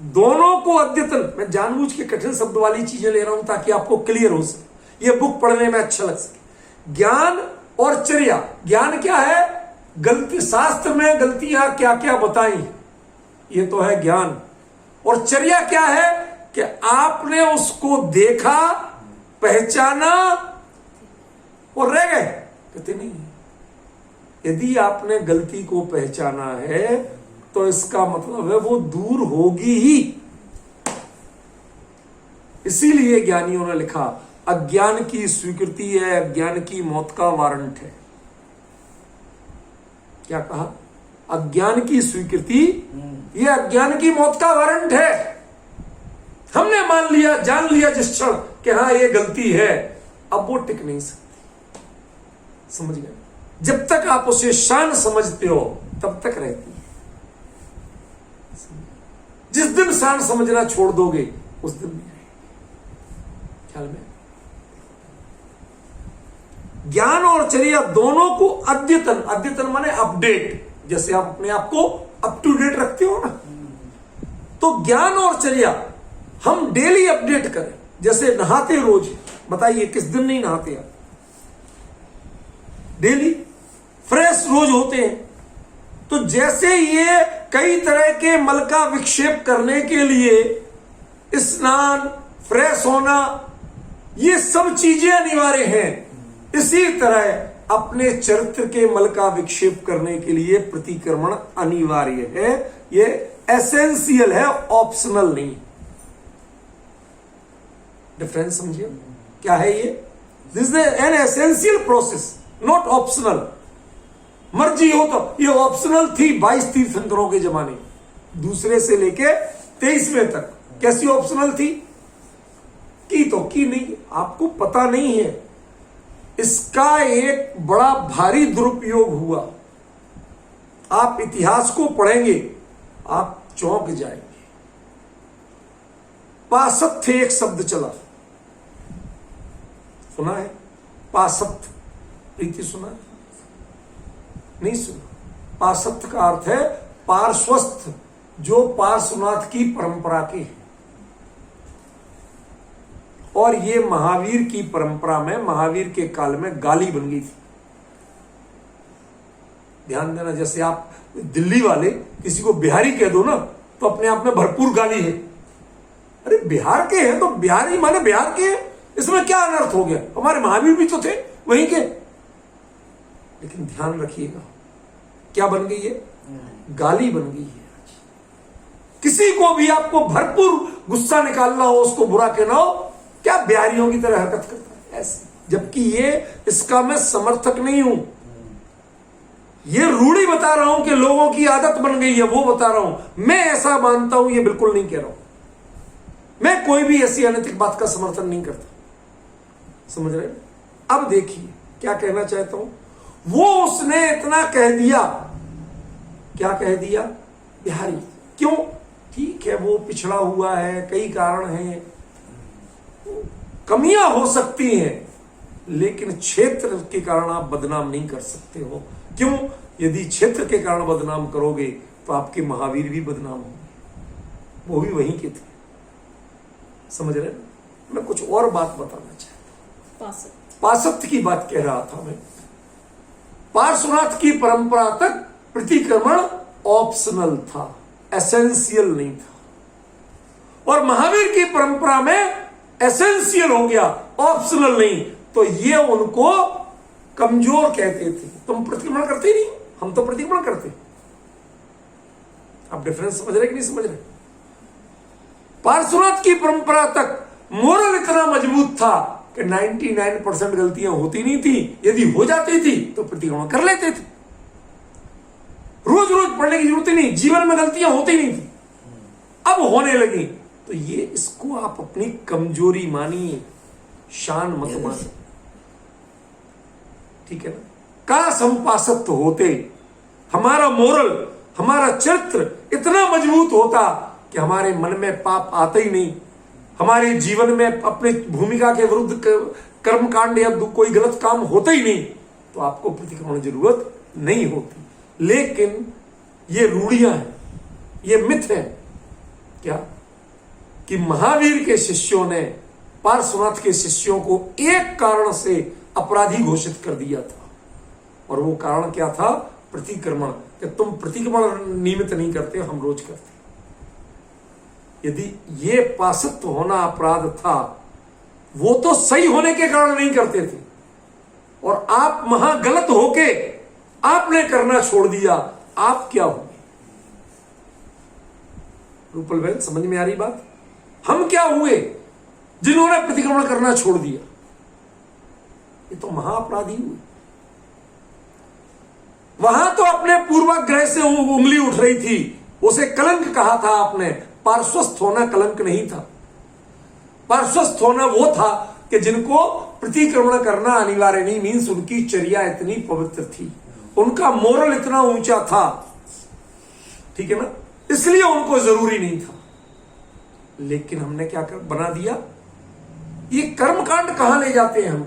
दोनों को अद्यतन, मैं जानबूझ के कठिन शब्द वाली चीजें ले रहा हूं ताकि आपको क्लियर हो सके, ये बुक पढ़ने में अच्छा लग सके। ज्ञान और चर्या। ज्ञान क्या है? गलती, शास्त्र में गलतियां क्या क्या बताई, ये तो है ज्ञान। और चर्या क्या है कि आपने उसको देखा, पहचाना और रह गए, कहते नहीं। यदि आपने गलती को पहचाना है तो इसका मतलब है वो दूर होगी ही। इसीलिए ज्ञानियों ने लिखा अज्ञान की स्वीकृति है अज्ञान की मौत का वारंट है। क्या कहा? अज्ञान की स्वीकृति ये अज्ञान की मौत का वारंट है। हमने मान लिया, जान लिया जिस क्षण कि हाँ ये गलती है, अब वो टिक नहीं सकती। समझ गए? जब तक आप उसे शान समझते हो तब तक रहती है। जिस दिन शान समझना छोड़ दोगे उस दिन नहीं रहेगी। ख्याल में? ज्ञान और चर्या दोनों को अद्यतन, अद्यतन माने अपडेट, जैसे आप अपने आप को अप टू डेट रखते हो ना, तो ज्ञान और चर्या हम डेली अपडेट करें। जैसे नहाते रोज, बताइए किस दिन नहीं नहाते आप? डेली फ्रेश रोज होते हैं। तो जैसे ये कई तरह के मल का विक्षेप करने के लिए स्नान, फ्रेश होना, ये सब चीजें अनिवार्य हैं, इसी तरह अपने चरित्र के मल का विक्षेप करने के लिए प्रतिक्रमण अनिवार्य है। ये एसेंशियल है, ऑप्शनल नहीं। डिफरेंस समझिए क्या है ये? This is an essential process, not optional. मर्जी हो तो ये ऑप्शनल थी 22 तीर्थंकरों के जमाने, दूसरे से लेके 23वें तक। कैसी ऑप्शनल थी? की तो की नहीं, आपको पता नहीं है। इसका एक बड़ा भारी दुरुपयोग हुआ। आप इतिहास को पढ़ेंगे आप चौंक जाएंगे। पासत्य एक शब्द चला, सुना है? पासत्य, प्रीति सुना है? नहीं सुना। पासत्य का अर्थ है पार्श्वस्थ, जो पार्श्वनाथ की परंपरा के हैं। और ये महावीर की परंपरा में, महावीर के काल में गाली बन गई थी। ध्यान देना, जैसे आप दिल्ली वाले किसी को बिहारी कह दो ना तो अपने आप में भरपूर गाली है। अरे बिहार के हैं तो बिहारी माने बिहार के हैं, इसमें क्या अनर्थ हो गया? हमारे महावीर भी तो थे वहीं के। लेकिन ध्यान रखिएगा क्या बन गई है? गाली बन गई है। किसी को भी आपको भरपूर गुस्सा निकालना हो, उसको बुरा कहना हो, क्या बिहारियों की तरह हरकत करता है ऐसे? जबकि ये इसका मैं समर्थक नहीं हूं, ये रूढ़ी बता रहा हूं कि लोगों की आदत बन गई है, वो बता रहा हूं। मैं ऐसा मानता हूं, ये बिल्कुल नहीं कह रहा हूं। मैं कोई भी ऐसी अनैतिक बात का समर्थन नहीं करता। समझ रहे? अब देखिए क्या कहना चाहता हूं। वो उसने इतना कह दिया, क्या कह दिया? बिहारी। क्यों? ठीक है, वो पिछड़ा हुआ है, कई कारण हैं, कमियां हो सकती हैं, लेकिन क्षेत्र के कारण आप बदनाम नहीं कर सकते हो। क्यों? यदि क्षेत्र के कारण बदनाम करोगे तो आपके महावीर भी बदनाम होंगे, वो भी वहीं के थे। समझ रहे? मैं कुछ और बात बताना चाहता हूं। पासत्य की बात कह रहा था मैं। पार्श्वनाथ की परंपरा तक प्रतिक्रमण ऑप्शनल था, एसेंशियल नहीं था। और महावीर की परंपरा में एसेंशियल हो गया, ऑप्शनल नहीं। तो ये उनको कमजोर कहते थे। तुम प्रतिक्रमण करते नहीं, हम तो प्रतिक्रमण करते। आप डिफरेंस समझ रहे कि नहीं समझ रहे? पार्श्वनाथ की परंपरा तक मोरल इतना मजबूत था कि 99% गलतियां होती नहीं थी। यदि हो जाती थी तो प्रतिक्रमण कर लेते थे। रोज रोज पढ़ने की जरूरत ही नहीं, जीवन में गलतियां होती नहीं थी, अब होने लगी। तो ये इसको आप अपनी कमजोरी मानिए, शान मत मानिए। ठीक है ना? काश हम पासत्य होते, हमारा मोरल, हमारा चरित्र इतना मजबूत होता कि हमारे मन में पाप आता ही नहीं, हमारे जीवन में अपने भूमिका के विरुद्ध कर्मकांड या कोई गलत काम होता ही नहीं, तो आपको प्रतिक्रमण की जरूरत नहीं होती। लेकिन ये रूढ़ियां हैं, ये मिथ है क्या कि महावीर के शिष्यों ने पार्श्वनाथ के शिष्यों को एक कारण से अपराधी घोषित कर दिया था। और वो कारण क्या था? प्रतिक्रमण। कि तुम प्रतिक्रमण नियमित नहीं करते, हम रोज करते। यदि ये पाशत्व होना अपराध था, वो तो सही होने के कारण नहीं करते थे, और आप महा गलत होके आपने करना छोड़ दिया, आप क्या होंगे? रूपल बहन, समझ में आ रही बात? हम क्या हुए जिन्होंने प्रतिक्रमण करना छोड़ दिया? ये तो महाअपराधी हुए। वहां तो अपने पूर्वाग्रह से उंगली उठ रही थी, उसे कलंक कहा था आपने। पार्श्वस्थ होना कलंक नहीं था। पार्श्वस्थ होना वो था कि जिनको प्रतिक्रमण करना अनिवार्य नहीं, मीन्स उनकी चर्या इतनी पवित्र थी, उनका मोरल इतना ऊंचा था, ठीक है ना, इसलिए उनको जरूरी नहीं था। लेकिन हमने क्या कर बना दिया? ये कर्मकांड कहां ले जाते हैं हम?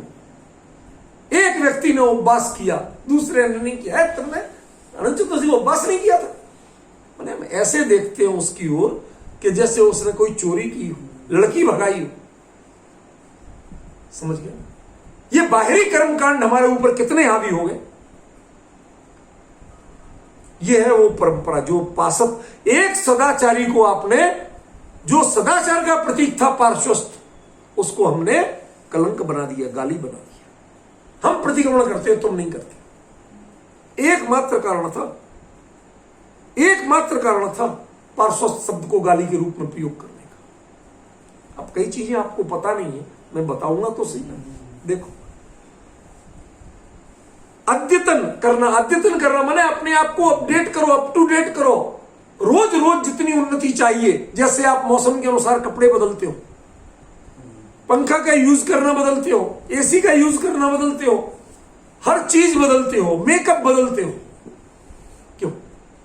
एक व्यक्ति ने उपवास किया, दूसरे ने नहीं किया। तुमने अनंत चतुर्दशी उपवास नहीं किया था? मैंने हम ऐसे देखते हैं उसकी ओर कि जैसे उसने कोई चोरी की हो, लड़की भगाई हो। समझ गया? ये बाहरी कर्मकांड हमारे ऊपर कितने हावी हो गए। ये है वो परंपरा जो पाशव, एक सदाचारी को आपने, जो सदाचार का प्रतीक था पार्श्वस्थ, उसको हमने कलंक बना दिया, गाली बना दिया। हम प्रतिक्रमण करते हैं, तुम नहीं करते। एकमात्र कारण था, एकमात्र कारण था पार्श्वस्थ शब्द को गाली के रूप में प्रयोग करने का। अब कई चीजें आपको पता नहीं है, मैं बताऊंगा तो सही। देखो, अद्यतन करना माने अपने आप को अपडेट करो, अप टू डेट करो। रोज रोज जितनी उन्नति चाहिए, जैसे आप मौसम के अनुसार कपड़े बदलते हो, पंखा का यूज करना बदलते हो, एसी का यूज करना बदलते हो, हर चीज बदलते हो, मेकअप बदलते हो। क्यों?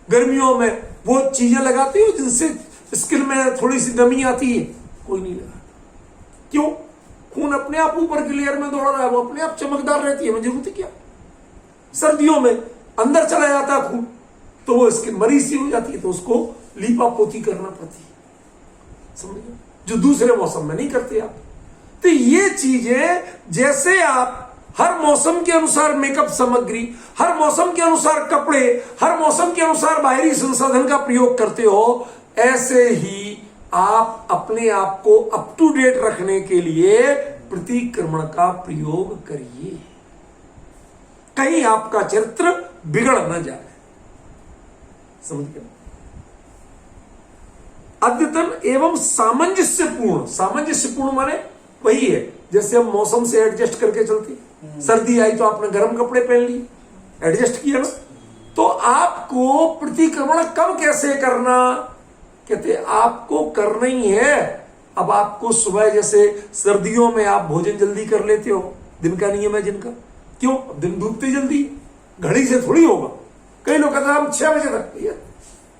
गर्मियों में वो चीजें लगाते हो जिनसे स्किन में थोड़ी सी नमी आती है? कोई नहीं लगाता। क्यों? खून अपने आप ऊपर की लेयर में दौड़ रहा है, वो अपने आप चमकदार रहती है, मुझे जरूरत है क्या? सर्दियों में अंदर चला जाता है खून, तो वो स्किन मरी सी हो जाती है, तो उसको लीपा पोती करना पड़ती है। समझिए, जो दूसरे मौसम में नहीं करते आप। तो ये चीजें, जैसे आप हर मौसम के अनुसार मेकअप सामग्री, हर मौसम के अनुसार कपड़े, हर मौसम के अनुसार बाहरी संसाधन का प्रयोग करते हो, ऐसे ही आप अपने आप को अप टू डेट रखने के लिए प्रतिक्रमण का प्रयोग करिए, कहीं आपका चरित्र बिगड़ न जाए। समझ गए? अद्यतन एवं सामंजस्यपूर्ण माने वही है, जैसे हम मौसम से एडजस्ट करके चलते। सर्दी आई तो आपने गर्म कपड़े पहन लिए, एडजस्ट किया ना। तो आपको प्रतिक्रमण कब कैसे करना? कहते आपको करना ही है। अब आपको सुबह, जैसे सर्दियों में आप भोजन जल्दी कर लेते हो, दिन का नियम है जिनका। क्यों? दिन डूबते जल्दी, घड़ी से थोड़ी होगा। कई लोग कहते हैं हम 6 बजे तक,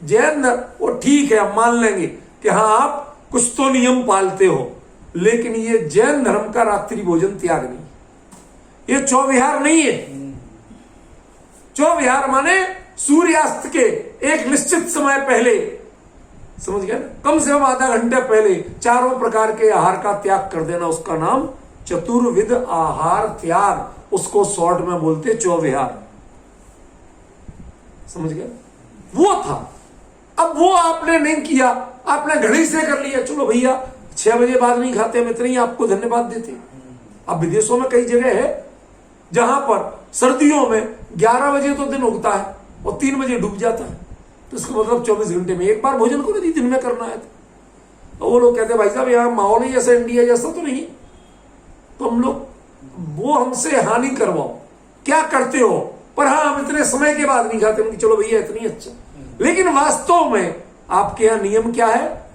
जैन वो ठीक है, हम मान लेंगे कि हाँ आप कुछ तो नियम पालते हो, लेकिन ये जैन धर्म का रात्रि भोजन त्याग नहीं, ये चौविहार नहीं है। चौविहार माने सूर्यास्त के एक निश्चित समय पहले, समझ गया ना, कम से कम आधा घंटे पहले चारों प्रकार के आहार का त्याग कर देना, उसका नाम चतुर्विध आहार त्याग, उसको शॉर्ट में बोलते चौविहार। समझ गया? वो था। अब वो आपने नहीं किया, आपने घड़ी से कर लिया, चलो भैया 6 बजे बाद नहीं खाते, हम इतने ही आपको धन्यवाद देते। अब विदेशों में कई जगह है जहां पर सर्दियों में 11 बजे तो दिन उगता है और 3 बजे डूब जाता है, तो इसका मतलब 24 घंटे में एक बार भोजन को यदि दिन में करना है तो वो लोग कहते हैं भाई साहब यहाँ माहौल ही जैसा इंडिया जैसा तो नहीं, तो हम लोग वो हमसे हानि करवाओ, क्या करते हो, पर हाँ हम इतने समय के बाद नहीं खाते। उनकी चलो भैया इतनी अच्छा, लेकिन वास्तव में आपके यहाँ नियम क्या है?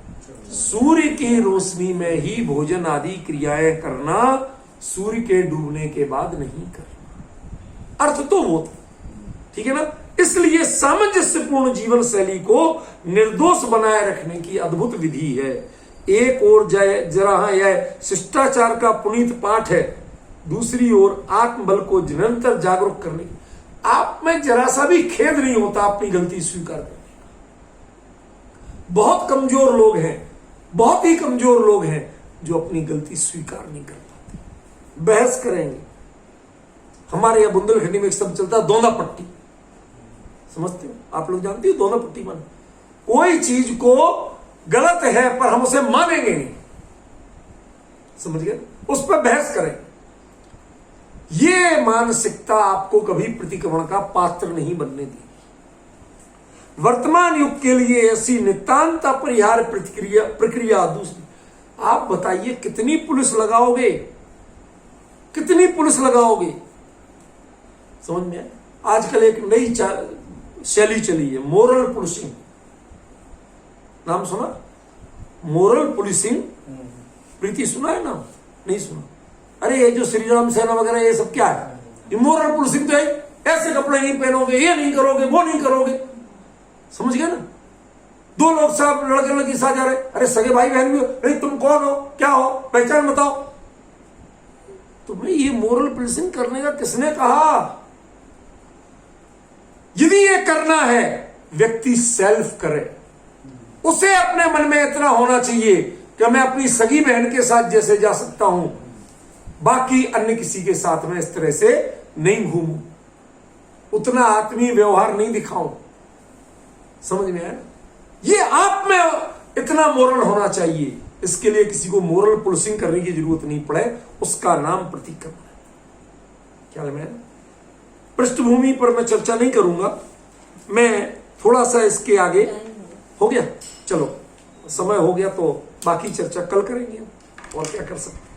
सूर्य की रोशनी में ही भोजन आदि क्रियाएं करना, सूर्य के डूबने के बाद नहीं करना। अर्थ तो वो था, ठीक है ना। इसलिए सामंजस्यपूर्ण जीवन शैली को निर्दोष बनाए रखने की अद्भुत विधि है। एक और जरा यह शिष्टाचार का पुनीत पाठ है, दूसरी ओर आत्मबल को निरंतर जागरूक करने की। आप में जरा सा भी खेद नहीं होता अपनी गलती स्वीकार करने का। बहुत कमजोर लोग हैं, बहुत ही कमजोर लोग हैं जो अपनी गलती स्वीकार नहीं कर पाते, बहस करेंगे। हमारे यहां बुंदेलखंडी में एक शब्द चलता है दोना पट्टी, समझते हो? आप लोग जानते हो दोना पट्टी मान? कोई चीज को गलत है पर हम उसे मानेंगे नहीं, समझ गए, उस पर बहस करें। ये मानसिकता आपको कभी प्रतिक्रमण का पात्र नहीं बनने दी। वर्तमान युग के लिए ऐसी नितांत अपरिहार्य प्रक्रिया दूसरी। आप बताइए कितनी पुलिस लगाओगे, कितनी पुलिस लगाओगे, समझ में आए? आजकल एक नई शैली चली है, मोरल पुलिसिंग, नाम सुना? मोरल पुलिसिंग, प्रीति सुना है नाम? नहीं सुना? अरे ये जो श्री राम सेना वगैरह ये सब क्या है? ये मोरल पुलिसिंग तो है। ऐसे कपड़े नहीं पहनोगे, ये नहीं करोगे, वो नहीं करोगे, समझ गए ना? दो लोग साहब लड़के लड़की साथ जा रहे, अरे सगे भाई बहन भी हो, नहीं तुम कौन हो, क्या हो, पहचान बताओ। तुम्हें ये मोरल पुलिसिंग करने का किसने कहा? यदि ये करना है व्यक्ति सेल्फ करे, उसे अपने मन में इतना होना चाहिए कि मैं अपनी सगी बहन के साथ जैसे जा सकता हूं, बाकी अन्य किसी के साथ में इस तरह से नहीं घूमूं, उतना आत्मीय व्यवहार नहीं दिखाऊं, समझ में आया? ये आप में इतना मोरल होना चाहिए। इसके लिए किसी को मोरल पुलिसिंग करने की जरूरत नहीं पड़े, उसका नाम प्रतिक्रमण है। क्या मैं पृष्ठभूमि पर मैं चर्चा नहीं करूंगा, मैं थोड़ा सा इसके आगे हो गया, चलो समय हो गया तो बाकी चर्चा कल करेंगे, और क्या कर सकते।